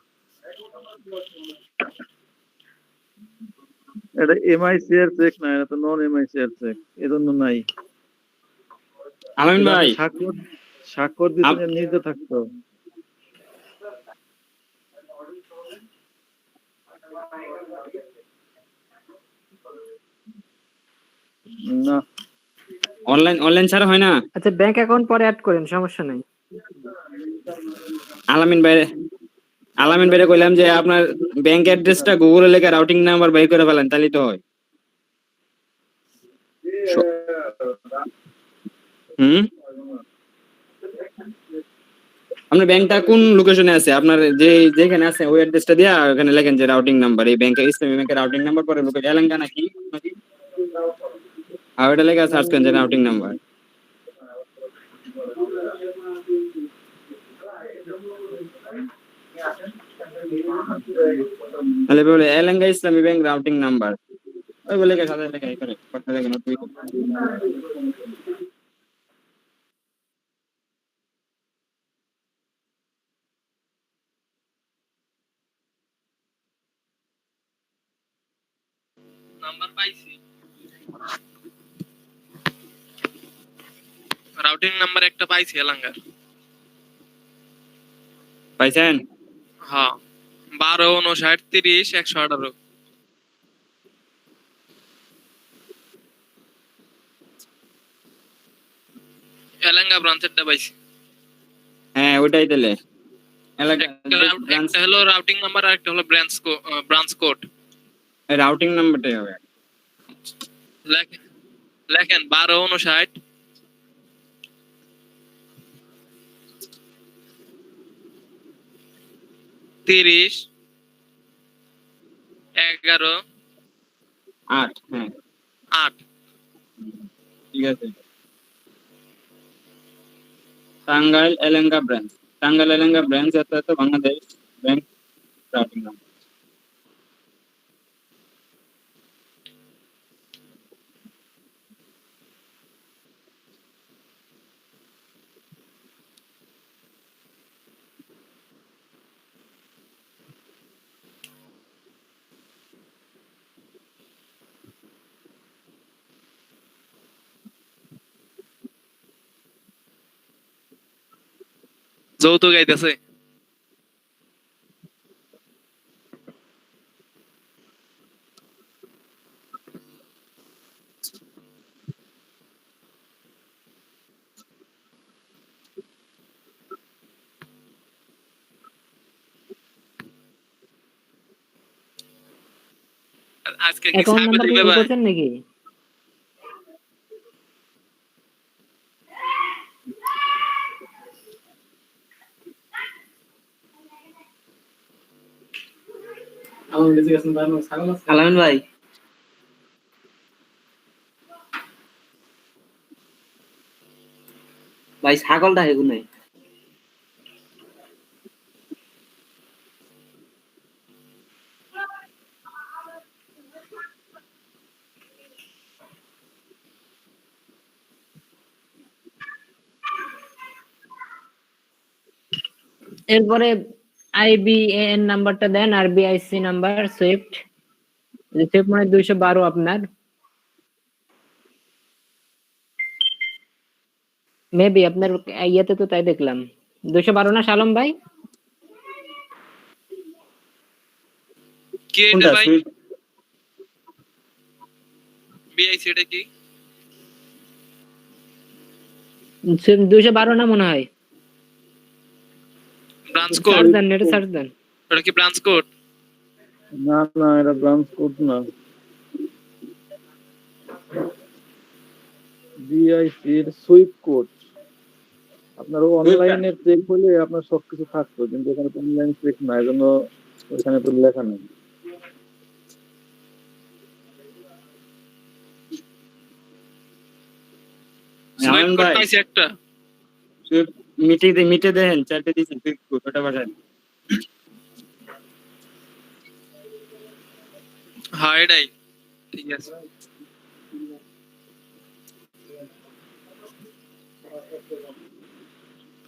এটা এমআইসি এর চেক না, এটা তো নন এমআইসি এর চেক, এজন্য নাই। আলামিন ভাই, স্বাক্ষর দিতে নিতে থাকতো না। অনলাইন ছাড়া হয় না? আচ্ছা, ব্যাংক অ্যাকাউন্ট পরে অ্যাড করেন, সমস্যা নাই। আলামিন ভাইরে কইলাম যে আপনার ব্যাংক অ্যাড্রেসটা গুগলে লেখা রাউটিং নাম্বার বের করে ফেলেন, তাহলেই তো হয়। আপনার ব্যাংকটা কোন লোকেশনে আছে? আপনার যেখানে আছে ওই অ্যাড্রেসটা দিয়া ওখানে লেখেন যে রাউটিং নাম্বার, এই ব্যাংকের ইসলামী ব্যাংকের রাউটিং নাম্বার, পরে লোকেশন এলাকা নাকি আর ওটা লেখা সার্চ করেন যে রাউটিং নাম্বার। তাহলে বলে এলাকা ইসলামী ব্যাংক রাউটিং নাম্বার, ওই বলে লেখা সাথে লেখা করে করতে লেখেন তুই। নাম্বার পাইছি, রাউটিং নাম্বার একটা পাইছি এলাঙ্গার। পাইছেন? হ্যাঁ, 125930 118। এলাঙ্গা ব্রাঞ্চেরটা পাইছি। হ্যাঁ, ওটাই তাহলে এলাকা একটা হলো রাউটিং নাম্বার আর একটা হলো ব্রাঞ্চ কোড। রাউটিং নাম্বারটাই হবে। লেখেন 1259 30 11 8। হ্যাঁ, 8। ঠিক আছে। টাঙ্গাইল এলাঙ্গা ব্রাঞ্চ এত বাংলাদেশ ব্যাংক রাউটিং নাম্বার। যৌতুক গাইতেছে। আজকে কি অ্যাকাউন্ট সাগর নাম্বার দিবে কি ভাই? করছেন নাকি? আলামিন ভাই, ভাই ছাগলটা হেগুনে এরপরে আইবিএএন নাম্বারটা দেন, আরবিআইসি নাম্বার, সুইফট। সুইফট মানে 212 আপনার, মেবি আপনার ইয়েতে তো তাই দেখলাম 212 না শালম ভাই? কি এটা কোনটা ভাই? সুইফট? বিআইসি এটা কি? 212 না মনে হয়। Branch code? সার্চ দেন, নেটে সার্চ দেন। এটা কি ব্রাঞ্চ কোড? না না, এটা ব্রাঞ্চ কোড না, বিআইসি এর সুইপ কোড। আপনার অনলাইনে চেক করলে আপনার সবকিছু থাকতো, কিন্তু এখানে তো অনলাইন চেক না, এই জন্য ওখানে তো লেখা নেই। সুইপ আমিন কোড ভাই পাইছি একটা। সুইফট মিটে দেখেন, চারটে দিয়েছি সুইফট কোড, ওটা পাঠান। হ্যাঁ এটাই, ঠিক আছে।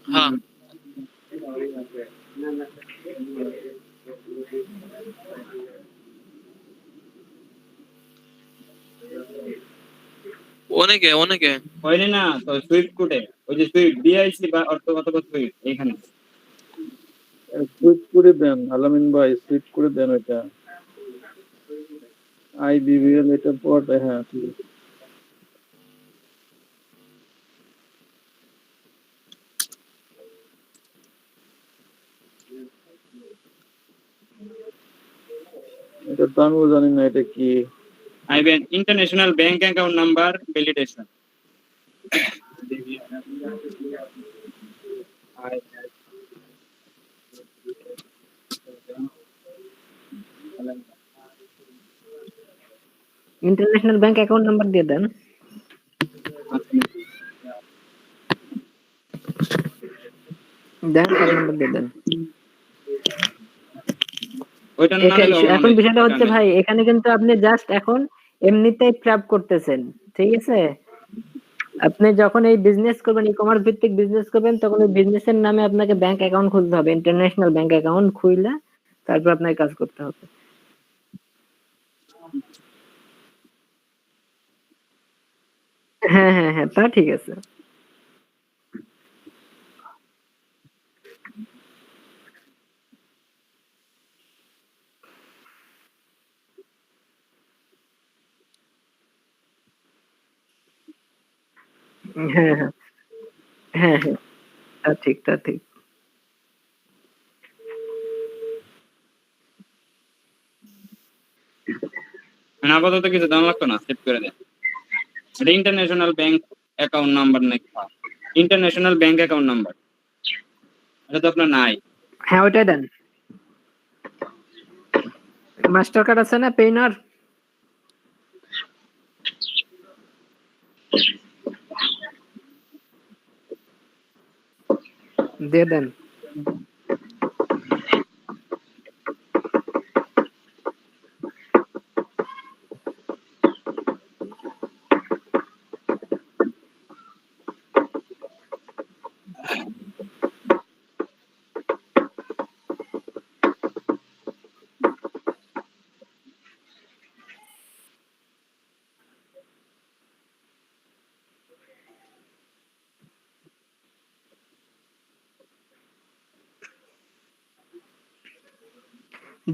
হ্যাঁ অনেকে অনেকে হয়নি না তো সুইফট কোডে, ওই যে সুইফট বিআইসি বা অর্থ অথবা সুইফট, এখানে সুইপ করে দেন আলামিন ভাই, সুইপ করে দেন ওইটা, আইবিবিএল এটা পড়ে। হ্যাঁ ঠিক আছে। এটা তো আমিও জানি না এটা কি। IBN international bank account number validation. International bank account number দিয়ে দেন। দেন, কার নাম্বার দিয়ে দেন। ওইটা না হলে হবে না এখন ভাই, বিষয়টা ওটা হচ্ছে নেই। ভাই, এখানে কিন্তু আপনি জাস্ট এখন এমনিতেই ট্র্যাপ করতেছেন, ঠিক আছে? আপনি যখন এই বিজনেস করবেন, ই কমার্স ভিত্তিক বিজনেস করবেন, তখন ওই বিজনেসের নামে আপনাকে ব্যাংক অ্যাকাউন্ট খুলতে হবে, ইন্টারন্যাশনাল ব্যাংক অ্যাকাউন্ট খুলে তারপর আপনাকে কাজ করতে হবে। হ্যাঁ হ্যাঁ হ্যাঁ, তা ঠিক আছে। হ্যাঁ হ্যাঁ হ্যাঁ হ্যাঁ, তা ঠিক, তা ঠিক। মানে আপাতত কিছু দাম লাগতো না, সেট করে দেন। এটা ইন্টারন্যাশনাল ব্যাংক অ্যাকাউন্ট নাম্বার নাকি? ইন্টারন্যাশনাল ব্যাংক অ্যাকাউন্ট নাম্বার, এটা তো আপনার নাই। হ্যাঁ ওইটাই দেন। মাস্টার কার্ড আছে না, পেইনার? দিয়ে দেন।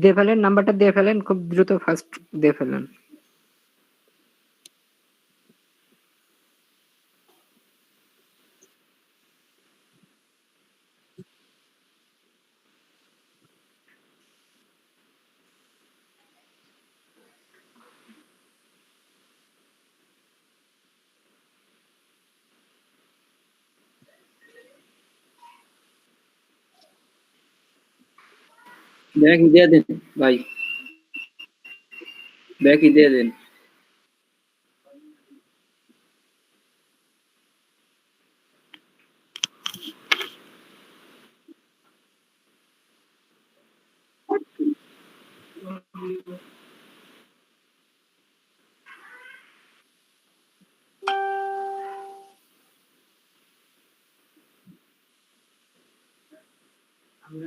দিয়ে ফেলেন, নাম্বারটা দিয়ে ফেলেন, খুব দ্রুত, ফাস্ট দিয়ে ফেলেন। ব্যাগ দিয়ে দেন ভাই, ব্যাগ দিয়ে দেন। আমিরুল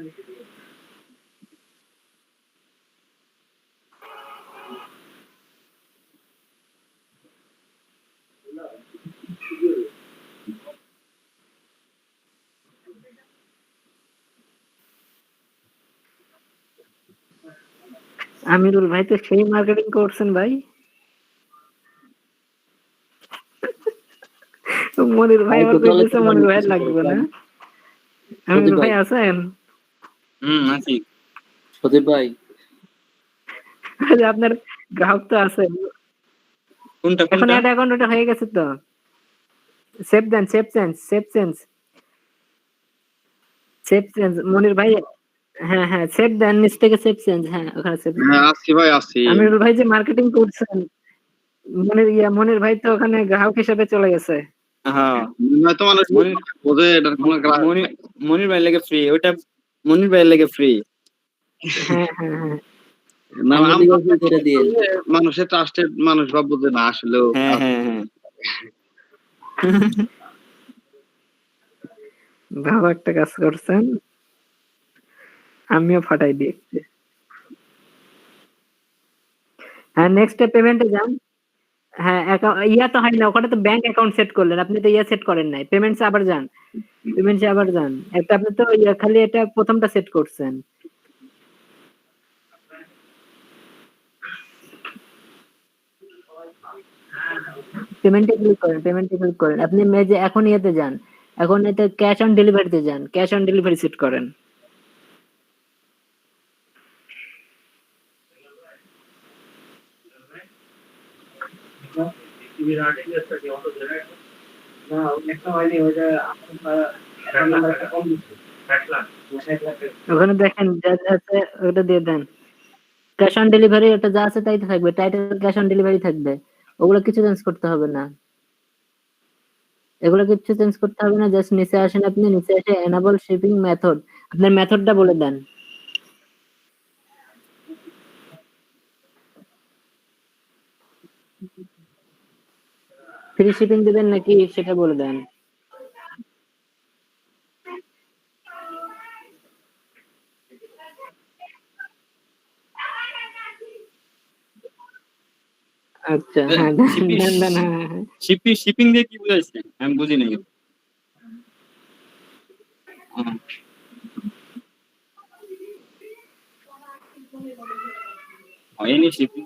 ভাই তো সেই মার্কেটিং করছেন ভাই। মনির ভাই আমার কইতেছে মনির ভাই লাগবে না। আমিরুল ভাই আছেন? আছি। সদীপ ভাই আরে আপনার গ্রাহক তো আছে। কোনটা এখন কোনটা? অ্যাড অ্যাকাউন্ট ওটা হয়ে গেছে তো। সেভ দেন, সেভ চেঞ্জ মনির ভাই। হ্যাঁ হ্যাঁ, সেভ দেন নিচ থেকে সেভ চেঞ্জ। হ্যাঁ ওখানে সেভ। হ্যাঁ আসছি ভাই আসছি। আমিরুল ভাই যে মার্কেটিং করছেন, মনির ভাই তো ওখানে গ্রাহক হিসেবে চলে গেছে। হ্যাঁ হয়তো মানুষ বোঝে এটার কোনো গ্রাহক নাই। মনির ভাই লাগে ফ্রি, ওটা মনির ভাই লাগে ফ্রি। হ্যাঁ হ্যাঁ হ্যাঁ, না আমরা আমরা লিগেল করে দিয়ে মানুষের ট্রাস্টেড মানুষ বা বোঝে না আসলেও। হ্যাঁ হ্যাঁ হ্যাঁ। ভালো একটা কাজ করছেন, আমিও ফাটাই দিয়েছি। হ্যাঁ নেক্সট পেমেন্টে যান। হ্যাঁ ইয়া তো হয় না, ওখানে তো ব্যাংক অ্যাকাউন্ট সেট করলেন, আপনি তো ইয়া সেট করেন নাই। পেমেন্টসে আবার যান, পেমেন্টসে আবার যান। একটা আপনি তো ইয়া খালি এটা প্রথমটা সেট করছেন। পেমেন্টে ক্লিক করেন। আপনি মেজে এখন ইয়েতে যান, এখন এতে ক্যাশ অন ডেলিভারিতে যান, ক্যাশ অন ডেলিভারি সেট করেন। ওখানে দেখেন যা যা আছে ওটা দিয়ে দেন। ক্যাশ অন ডেলিভারি ওটা যা আছে তাই তো থাকবে, টাইটেল ক্যাশ অন ডেলিভারি থাকবে। ওগুলো কিছু চেঞ্জ করতে হবে না, এগুলো কিছু চেঞ্জ করতে হবে না। জাস্ট নিচে আসেন, আপনি নিচে এসে এনাবল শিপিং মেথড, আপনার মেথডটা বলে দেন। ফ্রি শিপিং দিবেন নাকি সেটা বলে দেন। আচ্ছা হ্যাঁ দেন দেন হ্যাঁ হ্যাঁ। শিপিং দিয়ে কি বুঝাইছেন আমি বুঝি নাই। হয়নি শিপিং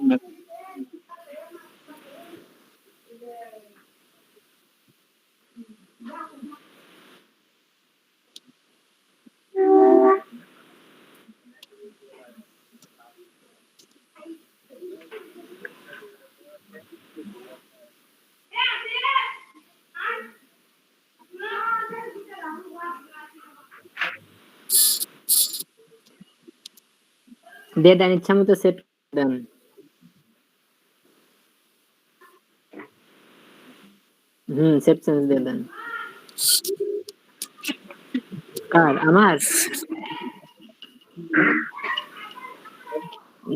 দিয়ে দেন, ইচ্ছা মতো সেট দেন। সেট চেঞ্জ দিয়ে দেন। কার? আমার?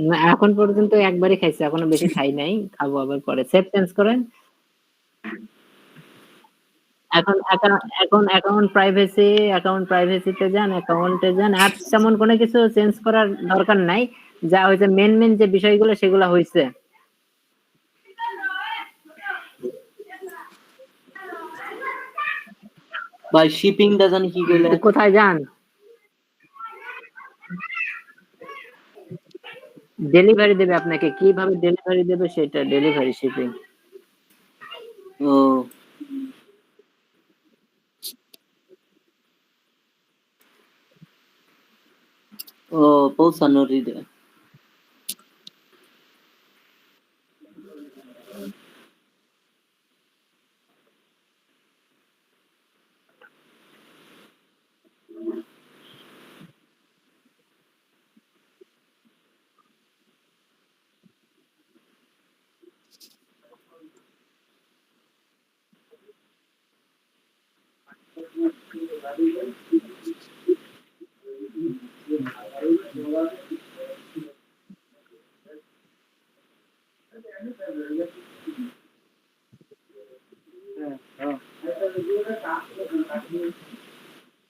না, এখন পর্যন্ত একবারই খাইছি, এখনো বেশি খাই নাই, খাবো আবার পরে। সেট চেঞ্জ করেন। এখন অ্যাকাউন্ট প্রাইভেসিতে যান, অ্যাকাউন্টে যান। আর তেমন কোনো কিছু চেঞ্জ করার দরকার নাই, যা হয়েছে মেন যে বিষয়গুলো সেগুলো হয়েছে। ভাই শিপিংটা জানি কি কইলে? কোথায় যান? ডেলিভারি দেবে আপনাকে, কিভাবে ডেলিভারি দেবে সেটা, ডেলিভারি শিপিং। ও ও পৌঁছানোর হৃদয়।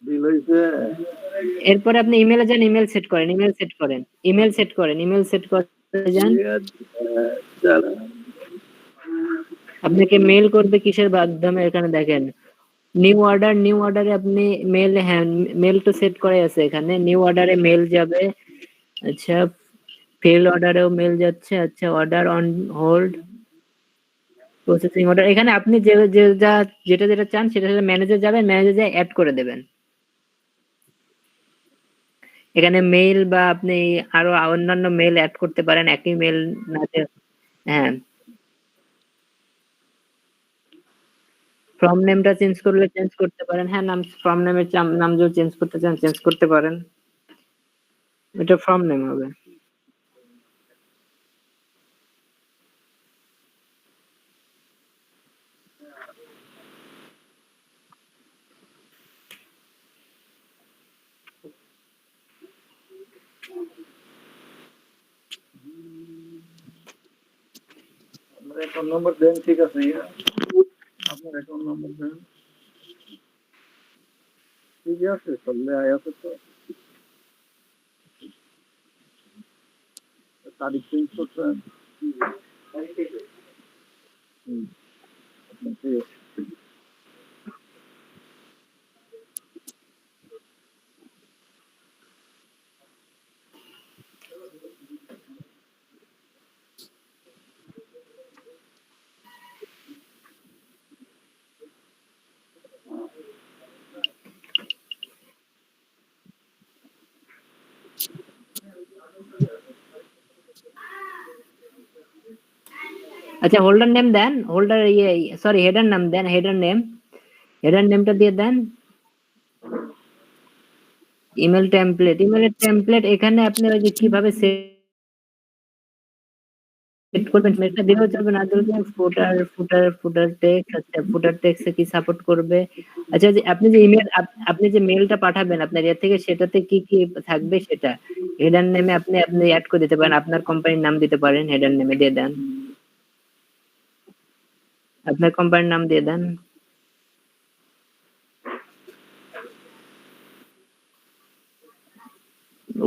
বিল হইছে। এরপরে আপনি ইমেলে যান, ইমেল সেট করেন, ইমেল সেট করে যান। আপনাকে মেল করবে কিসের মাধ্যমে এখানে দেখেন, নিউ অর্ডারে আপনি মেল, হ্যাঁ মেল তো সেট করা আছে এখানে, নিউ অর্ডারে মেল যাবে। আচ্ছা, ফেল অর্ডারেও মেল যাচ্ছে। আচ্ছা, order on hold, processing order. এখানে আপনি যেটা চান সেটা ম্যানেজার যাবেন, ম্যানেজার যায় অ্যাড করে দেবেন। এখানে মেইল বা আপনি আরো অন্যান্য মেল অ্যাড করতে পারেন, একই মেল না। হ্যাঁ, ফর্ম নেমটা চেঞ্জ করলে চেঞ্জ করতে পারেন। হ্যাঁ, ফর্ম নেমের নাম যদি চেঞ্জ করতে চান চেঞ্জ করতে পারেন, এটা ফর্ম নেম হবে। আপনার অ্যাকাউন্ট নম্বর দেন, ঠিক আছে, আপনার অ্যাকাউন্ট নম্বর দেন, ঠিক আছে, চললে আছে তো। তারিখ চেঞ্জ করছেন? ঠিক আছে। আচ্ছা, হোল্ডার নেম দেন, সরি হেডার নাম দেন, হেডার নেমটা দিয়ে দেন। ইমেলের টেমপ্লেট এখানে আপনি ওই যে কিভাবে সেট করবেন সেটা দিলেও চলবে, না দিলেও চলবে। ফুটার টেক্সট, আচ্ছা ফুটার টেক্সটে কি সাপোর্ট করবে। আচ্ছা, যে আপনি যে মেলটা পাঠাবেন আপনার এর থেকে, সেটাতে কি কি থাকবে সেটা হেডার নেমে আপনি অ্যাড করে দিতে পারেন, আপনার কোম্পানির নাম দিতে পারেন, হেডার নেমে দিয়ে দেন, আপনার কোম্পানির নাম দিয়ে দেন।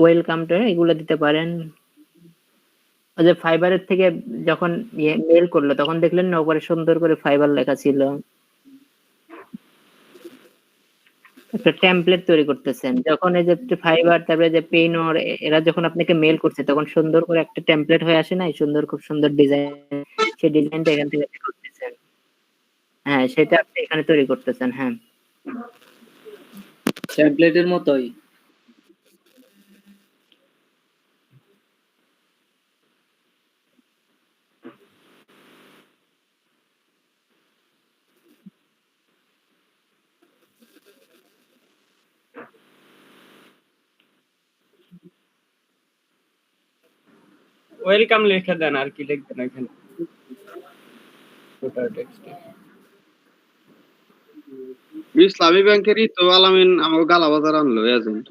ওয়েলকাম টু এগুলো দিতে পারেন। ওই যে ফাইবারের থেকে যখন মেল করলো তখন দেখলেন না উপরে সুন্দর করে ফাইবার লেখা ছিল, একটা টেমপ্লেট তৈরি করতেছেন। যখন এই যে ফাইবার, তারপরে যে পেইনর, এরা যখন আপনাকে মেল করছে তখন সুন্দর করে একটা টেমপ্লেট হয়ে আসে না, সুন্দর, খুব সুন্দর ডিজাইন, সেই ডিজাইনটা এখান থেকে আপনি করতেছেন। হ্যাঁ, সেটা আপনি এখানে তৈরি করতেছেন। হ্যাঁ, ট্যাবলেটের মতোই। ওয়েলকাম লিখে দেন, আর কি লিখবেন এখানে ফুটার টেক্সটে। ইসলামী ব্যাংকেরই তো আলামিন আমাকে গালা বাজার আনলো এজেন্ট।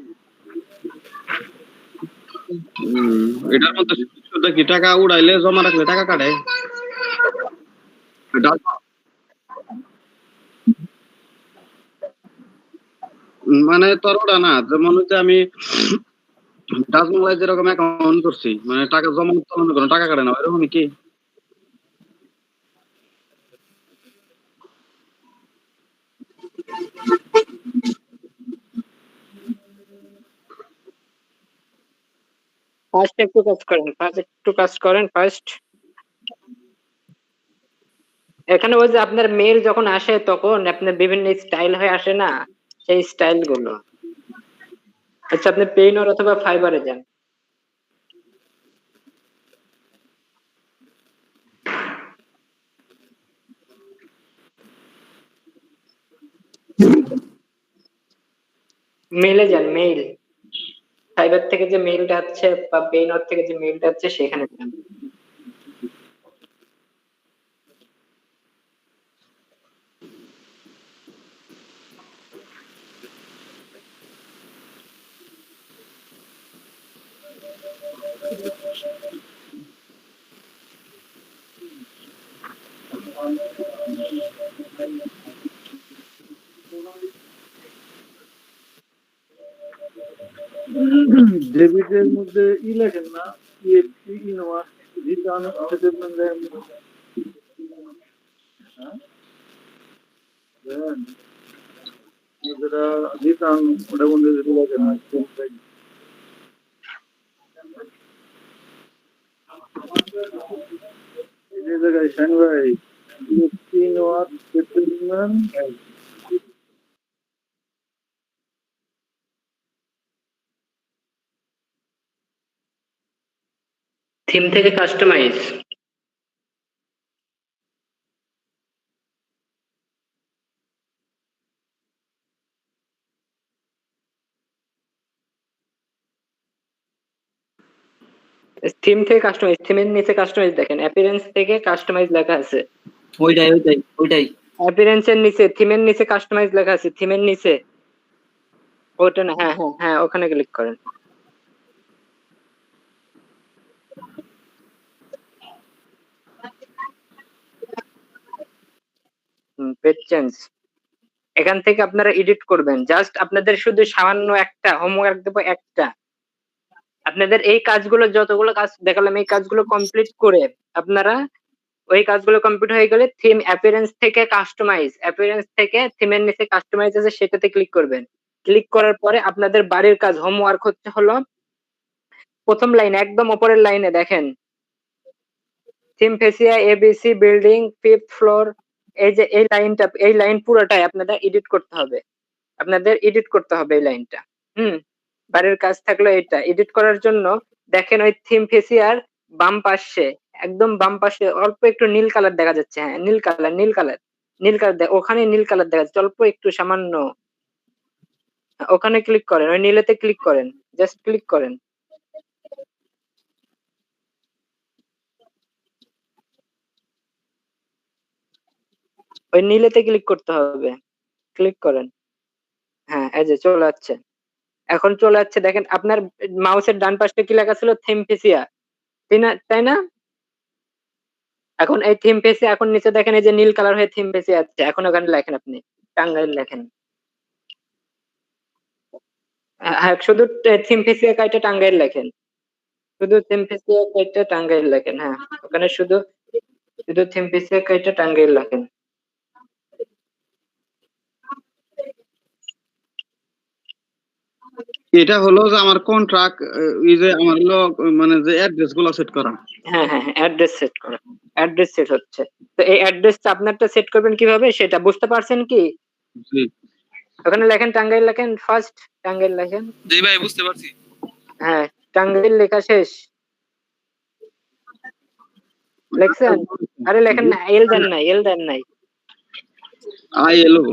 এটার মধ্যে শুধু কি টাকা উড়াইলে জমা রাখলে টাকা কাটে? মানে তোর ওটা না, যেমন হচ্ছে আমি ডাচবাংলায় যেরকম অ্যাকাউন্ট করছি, মানে টাকা জমা উত্তোলন কোনো টাকা কাটে না, এরকম কি? ফার্স্ট একটু কাজ করেন ফার্স্ট। এখানে ওই যে আপনার মেল যখন আসে তখন আপনার বিভিন্ন স্টাইল হয়ে আসে না, সেই স্টাইল গুলো। আচ্ছা, আপনি পেইনর অথবা ফাইবারে যান। মেলে যান, মেইল, ফাইবার থেকে যে মেইলটা হচ্ছে বা পেইনর থেকে যে মেইলটা হচ্ছে সেখানে যান। ডেবিটের মধ্যে লেখেন না, ইএফটি ইনওয়ার্ড রিটার্ন স্টেটমেন্ট দেন। যেটা রিটার্ন ওটা কোন লেখেন না, এই জায়গায় শাইন ভাই ইএফটি ইনওয়ার্ড স্টেটমেন্ট থিম থেকে কাস্টমাইজ। থিম থেকে কাস্টমাইজ, থিমের নিচে কাস্টমাইজ দেখেন, অ্যাপিয়ারেন্স থেকে কাস্টমাইজ লেখা আছে। ওইটাই অ্যাপিয়ারেন্সের নিচে থিমের নিচে কাস্টমাইজ লেখা আছে, থিমের নিচে ওটা না, হ্যাঁ হ্যাঁ হ্যাঁ, ওখানে ক্লিক করেন। পেজ চেঞ্জ, এখান থেকে আপনারা এডিট করবেন। জাস্ট আপনাদের শুধু সামান্য একটা হোমওয়ার্ক দেবো, একটা। আপনাদের এই কাজগুলো, যতগুলো কাজ দেখালাম, এই কাজগুলো কমপ্লিট করে আপনারা ওই কাজগুলো কমপ্লিট হয়ে গেলে থিম অ্যাপিয়ারেন্স থেকে কাস্টমাইজ, অ্যাপিয়ারেন্স থেকে থিমের নিচে কাস্টমাইজ আছে সেটাতে ক্লিক করবেন। ক্লিক করার পরে আপনাদের বাড়ির কাজ হোমওয়ার্ক হচ্ছে হলো প্রথম লাইন, একদম উপরের লাইনে দেখেন theme facie ABC building 5th floor, এই যে এই লাইনটা, এই লাইন পুরোটাই আপনাদের এডিট করতে হবে, আপনাদের এডিট করতে হবে এই লাইনটা। বাড়ির কাজ থাকলো এটা এডিট করার জন্য দেখেন ওই থিম ফেসিয়ার বাম পাশে, একদম বাম পাশে অল্প একটু নীল কালার দেখা যাচ্ছে, হ্যাঁ নীল কালার, নীল কালার, নীল কালার, ওখানে নীল কালার দেখা যাচ্ছে অল্প একটু সামান্য, ওখানে ক্লিক করেন, ওই নীলেতে ক্লিক করেন, জাস্ট ক্লিক করেন। ওই নীলেতে ক্লিক করতে হবে, ক্লিক করেন। হ্যাঁ এই যে চলে যাচ্ছে, এখন চলে যাচ্ছে। দেখেন আপনার মাউসের ডান পাশে কি লেখা ছিল, থিম ফেসিয়া, তাই না? এখন এই থিম পেজে এখন নিচে দেখেন এই যে নীল কালার হয়ে থিম পেজে আছে, এখন ওখানে লেখেন আপনি টাঙ্গাইল লেখেন। হ্যাঁ শুধু থিম পেজে কাইটা টাঙ্গাইল লেখেন, শুধু থিম পেজে কাইটা টাঙ্গাইল লেখেন। হ্যাঁ ওখানে শুধু শুধু থিম পেজে কাইটা টাঙ্গাইল লেখেন। এটা হলো যে আমার কন্ট্রাক্ট, এই যে আমার হলো মানে যে অ্যাড্রেস গুলো সেট করা। হ্যাঁ হ্যাঁ অ্যাড্রেস সেট করা, অ্যাড্রেস সেট হচ্ছে। তো এই অ্যাড্রেসটা আপনারটা সেট করবেন কিভাবে সেটা বুঝতে পারছেন কি? জি ওখানে লেখেন টাঙ্গাইল লেখেন, ফার্স্ট টাঙ্গাইল লেখেন। জি ভাই বুঝতে পারছি। হ্যাঁ টাঙ্গাইল লেখা শেষ, লেখছেন? আরে লেখেন না, এল দেন নাই, এল দেন নাই। আইএলও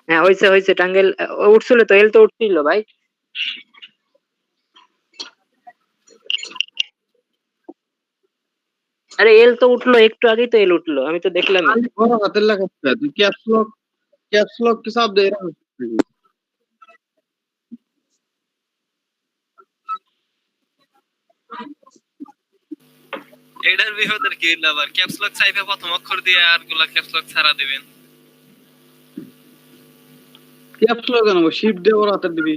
হ্যাঁ হয়েছে হয়েছে, টাঙ্গাইল উঠছিল তো, এল তো উঠছিল ভাই। আরে এল তো উঠলো, একটু আগেই তো এল উঠলো, আমি তো দেখলাম। বড় হাতের লেখা আছে, ক্যাপস লক কি সব দেয়? এটার বিপদের কি হইলো আবার? ক্যাপস লক চাইবে প্রথম অক্ষর দিয়ে আর গুলা ক্যাপস লক ছাড়া দিবেন। ক্যাপস লক জানো, শিফট দিয়ে বড় হাতের দিবি।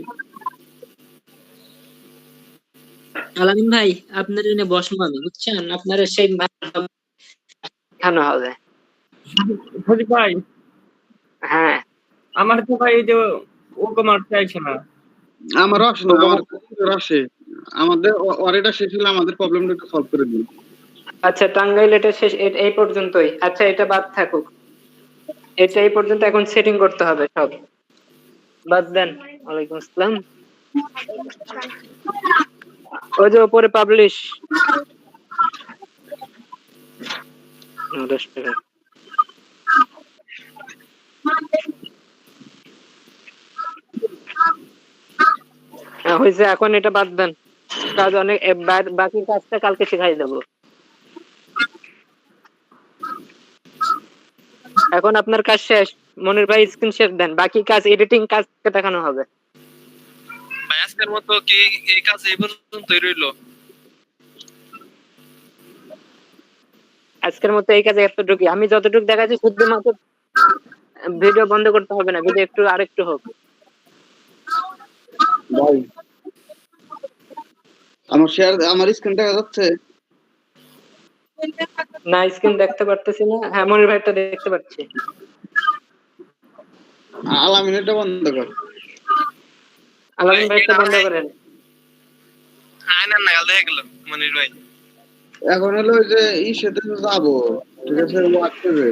আলামিন ভাই আপনার জন্য বসমো আমি, বুঝছেন? আপনার সেই খানো হবে। সজীব ভাই হ্যাঁ আমার তো ভাই এই যে ও কমার্স চাইছে না। আমার আসে না, আমার আসে। আমাদের অরেটা শেষ হলে আমাদের প্রবলেমটা একটু সলভ করে দিন। আচ্ছা টাঙ্গাইল এটা শেষ, এই পর্যন্তই। আচ্ছা এটা বাদ থাকুক, এটা এই পর্যন্ত, এখন সেটিং করতে হবে সব, বাদ দেন। ওয়ালাইকুম আসসালাম। ওই যে উপরে পাবলিশ 10 টাকা। হ্যাঁ হয়েছে, এখন এটা বাদ দেন, কাজ অনেক, বাকি কাজটা কালকে শিখাই দেবো। এখন আপনার কাজ শেষ, মনির ভাই স্ক্রিন শেয়ার দেন, বাকি কাজ এডিটিং কাজকে দেখানো হবে। ভাই আজকের মতো কি এই কাজ এই পর্যন্তই রইলো? আজকের মতো এই কাজে এতটুকু, আমি যতটুকু দেখাচ্ছি শুধুমাত্র ভিডিও বন্ধ করতে হবে না, ভিডিও একটু আরেকটু হোক। ভাই আমার স্ক্রিন দেখা যাচ্ছে? না স্ক্রিন দেখতে পারতেছি না। হ্যাঁ মনির ভাইটা দেখতে পাচ্ছি। আলামিনেরটা বন্ধ কর। আলামিন ভাইটা বন্ধ করেন। আয়নার নাগাল দেখা গেল মনির ভাই। এখন হলো ওই যে সাথে যাবো, ঠিক আছে, হোয়াটসঅ্যাপে।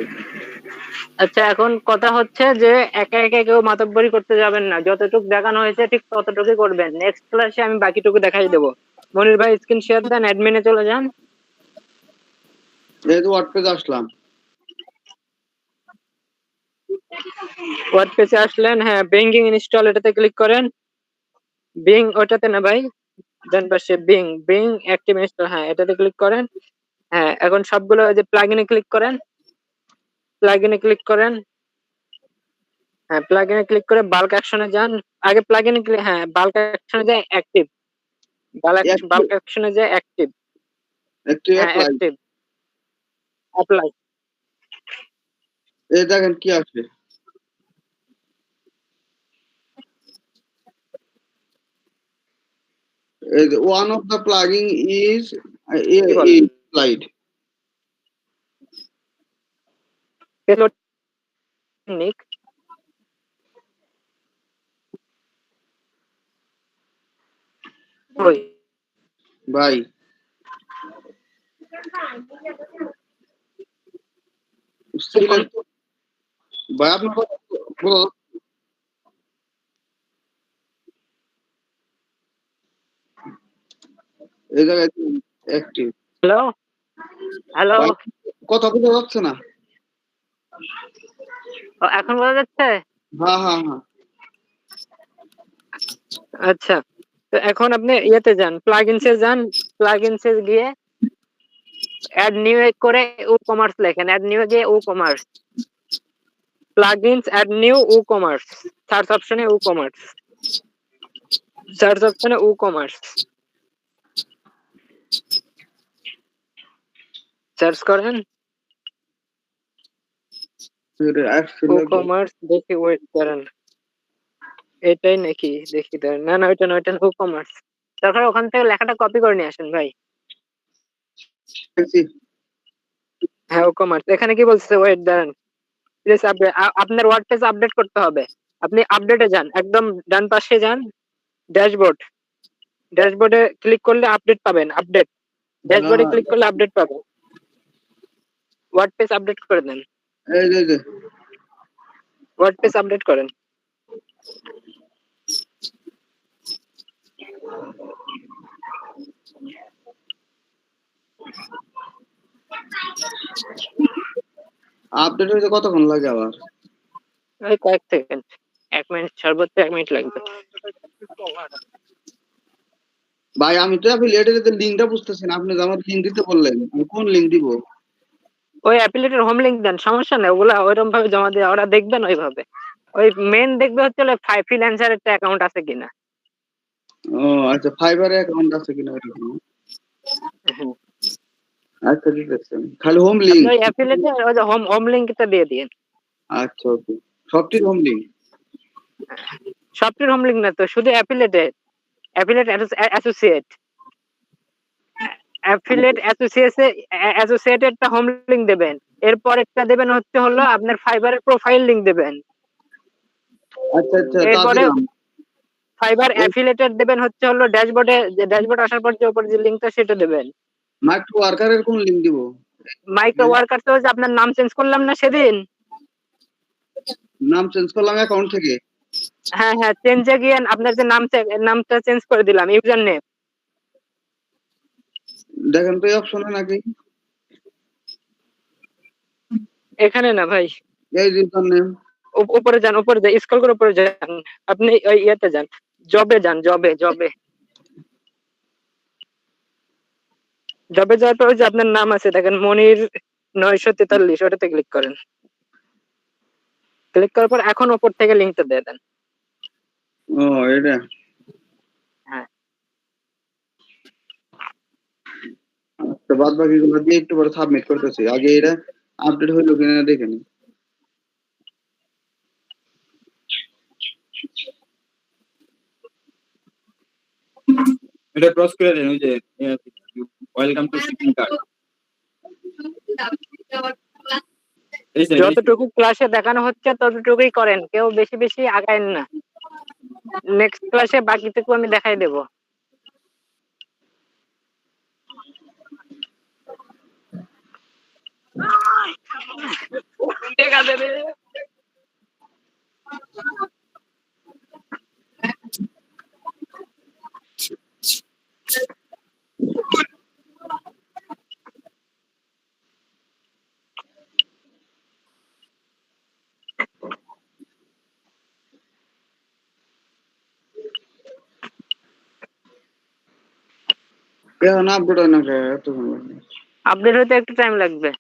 আচ্ছা এখন কথা হচ্ছে যে একা একা কেউ মাতব্বরি করতে যাবেন না, যতটুকু দেখানো হয়েছে ঠিক ততটুকুই করবেন। নেক্সট ক্লাসে আমি বাকিটুকু দেখাই দেবো। মনির ভাই স্ক্রিন শেয়ার দেন, অ্যাডমিনে চলে যান। এই তো হোয়াটসঅ্যাপে আসলাম। ওয়ার্ডপ্রেসে আসলেন, হ্যাঁ ব্যাংকিং ইনস্টল এটাতে ক্লিক করেন। বিং ওটাতে না ভাই, ডান পাশে বিং অ্যাক্টিভ ইনস্টল, হ্যাঁ এটাতে ক্লিক করেন। হ্যাঁ এখন সবগুলো ওই যে প্লাগইনে ক্লিক করেন, প্লাগইনে ক্লিক করেন। হ্যাঁ প্লাগইনে ক্লিক করে বাল্ক অ্যাকশনে যান। আগে প্লাগইনে ক্লিক, হ্যাঁ বাল্ক অ্যাকশনে যায় অ্যাক্টিভ, বাল্ক অ্যাকশনে যায় অ্যাক্টিভ। একটু হ্যাঁ অ্যাক্টিভ অ্যাপ্লাই। এই দেখেন কি আছে। One of the plugin is applied. নিক ওই ভাই ভাই আপনার কথা বলো। এই জায়গায় অ্যাক্টিভ। হ্যালো হ্যালো, কথা বোঝা যাচ্ছে না। এখন বোঝা যাচ্ছে? হ্যাঁ হ্যাঁ হ্যাঁ। আচ্ছা তো এখন আপনি ইয়েতে যান, প্লাগইনসে যান। প্লাগইনসে গিয়ে অ্যাড নিউ করে ও কমার্স লেখেন, অ্যাড নিউ গিয়ে ও কমার্স, প্লাগইনস অ্যাড নিউ ও কমার্স, সার্চ অপশনে ও কমার্স, সার্চ অপশনে ও কমার্স সার্চ করেন। ও কমার্স দেখি, ওয়েট করেন, এটাই নাকি দেখি দাঁড়ান। না না ওইটা না, ওইটা ও কমার্স। তারপর ওখান থেকে লেখাটা কপি করে নিয়ে আসেন ভাই। হ্যাঁ ও কমার্স, এখানে কি বলছে, ওয়েট দাঁড়ান প্লিজ আপডেট, আপনার ওয়ার্ডপ্রেস আপডেট করতে হবে। আপনি আপডেটে যান, একদম ডান পাশে যান, ড্যাশবোর্ড, ড্যাশবোর্ডে ক্লিক করলে আপডেট পাবেন। আপডেট ড্যাশবোর্ডে ক্লিক করলে আপডেট পাবেন। ওয়ার্ডপ্রেস আপডেট করে দেন, এই যে ওয়ার্ডপ্রেস আপডেট করেন। আপডেট হইতে কতক্ষণ লাগে আবার? ওই কয়েক সেকেন্ড, 1 মিনিট, সর্বোচ্চ 1 মিনিট লাগবে। ভাই আমি তো অ্যাফিলিয়েটের লিংকটা বুঝতেছি না, আপনি যে আমার লিংক দিতে বললেন, আমি কোন লিংক দিব? ওই অ্যাফিলিয়েটের হোম লিংক দেন, সমস্যা নেই, ওগুলা ওইরকম ভাবে জমা দিয়ে ওরা দেখবেন ওইভাবে। ওই মেন দেখবে হচ্ছে ফ্রিল্যান্সারের একটা অ্যাকাউন্ট আছে কিনা। ও আচ্ছা, ফাইবারে অ্যাকাউন্ট আছে কিনা এরকম। আচ্ছা ঠিক আছে, খালি হোম লিংক। ওই অ্যাফিলিয়েটের ওই যে হোম লিংকটা দিয়ে দিন। আচ্ছা ওকে, সবটির হোম লিংক। সবটির হোম লিংক না তো, শুধু অ্যাফিলিয়েটেড, অ্যাফিলিয়েট অ্যাসোসিয়েট, অ্যাফিলিয়েট অ্যাসোসিয়েটেডটা হোম লিংক দেবেন। এরপর একটা দেবেন হচ্ছে হলো আপনার ফাইবারের প্রোফাইল লিংক দেবেন। আচ্ছা আচ্ছা, তা এরপরে দিলাম। ফাইবার অ্যাফিলিয়েটেড দেবেন হচ্ছে হলো ড্যাশবোর্ডে, ড্যাশবোর্ড আসার পর যে উপর যে লিংকটা সেটা দেবেন। মাইক্রো ওয়ার্কারের কোন লিংক দিব? মাইক্রো ওয়ার্কার তো যে আপনার নাম চেঞ্জ করলাম না সেদিন, নাম চেঞ্জ করলাম অ্যাকাউন্ট থেকে। হ্যাঁ হ্যাঁ চেঞ্জে গিয়ে আপনার যে নামটা চেঞ্জ করে দিলাম, ইউজার নেম। দেখেন তো এই অপশনে নাকি? এখানে না ভাই, এই ইউজার নেম। উপরে যান, উপরে যান, স্ক্রল করে উপরে যান, আপনি ওই ইয়েতে যান, জবে যান, জবে যাওয়ার পর ওই যে আপনার নাম আছে দেখেন, মনির 943, ওটাতে ক্লিক করেন। ক্লিক করার পর এখন উপর থেকে লিংকটা দিয়ে দেন। ও এটা, হ্যাঁ আচ্ছা বাদ বাকি গুলো দিয়ে একটু পরে সাবমিট করতেছি, আগে এটা আপডেট হইলো কিনা দেখে নি। এটা ক্রস করে দেন ওই যে ওয়েলকাম টু সিকিম কার্ড। এই যে যতটুকু ক্লাসে দেখানো হচ্ছে ততটুকুই করেন, কেউ বেশি বেশি আগায়েন না। নেক্সট ক্লাসে বাকিটুকু আমি দেখাই দেব। এখন আপডেট হয় না কে? এতক্ষণ লাগে। আপডেট হতে একটু টাইম লাগবে।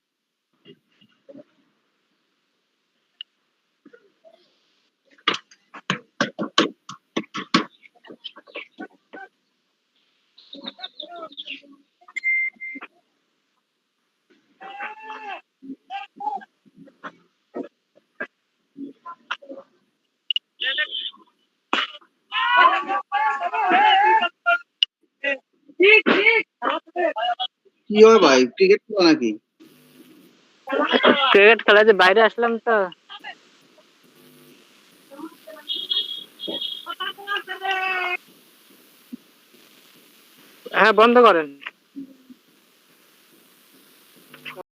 কি হয় ভাই, ক্রিকেট খেলা নাকি? ক্রিকেট খেলা যে বাইরে আসলাম তো। হ্যাঁ বন্ধ করেন।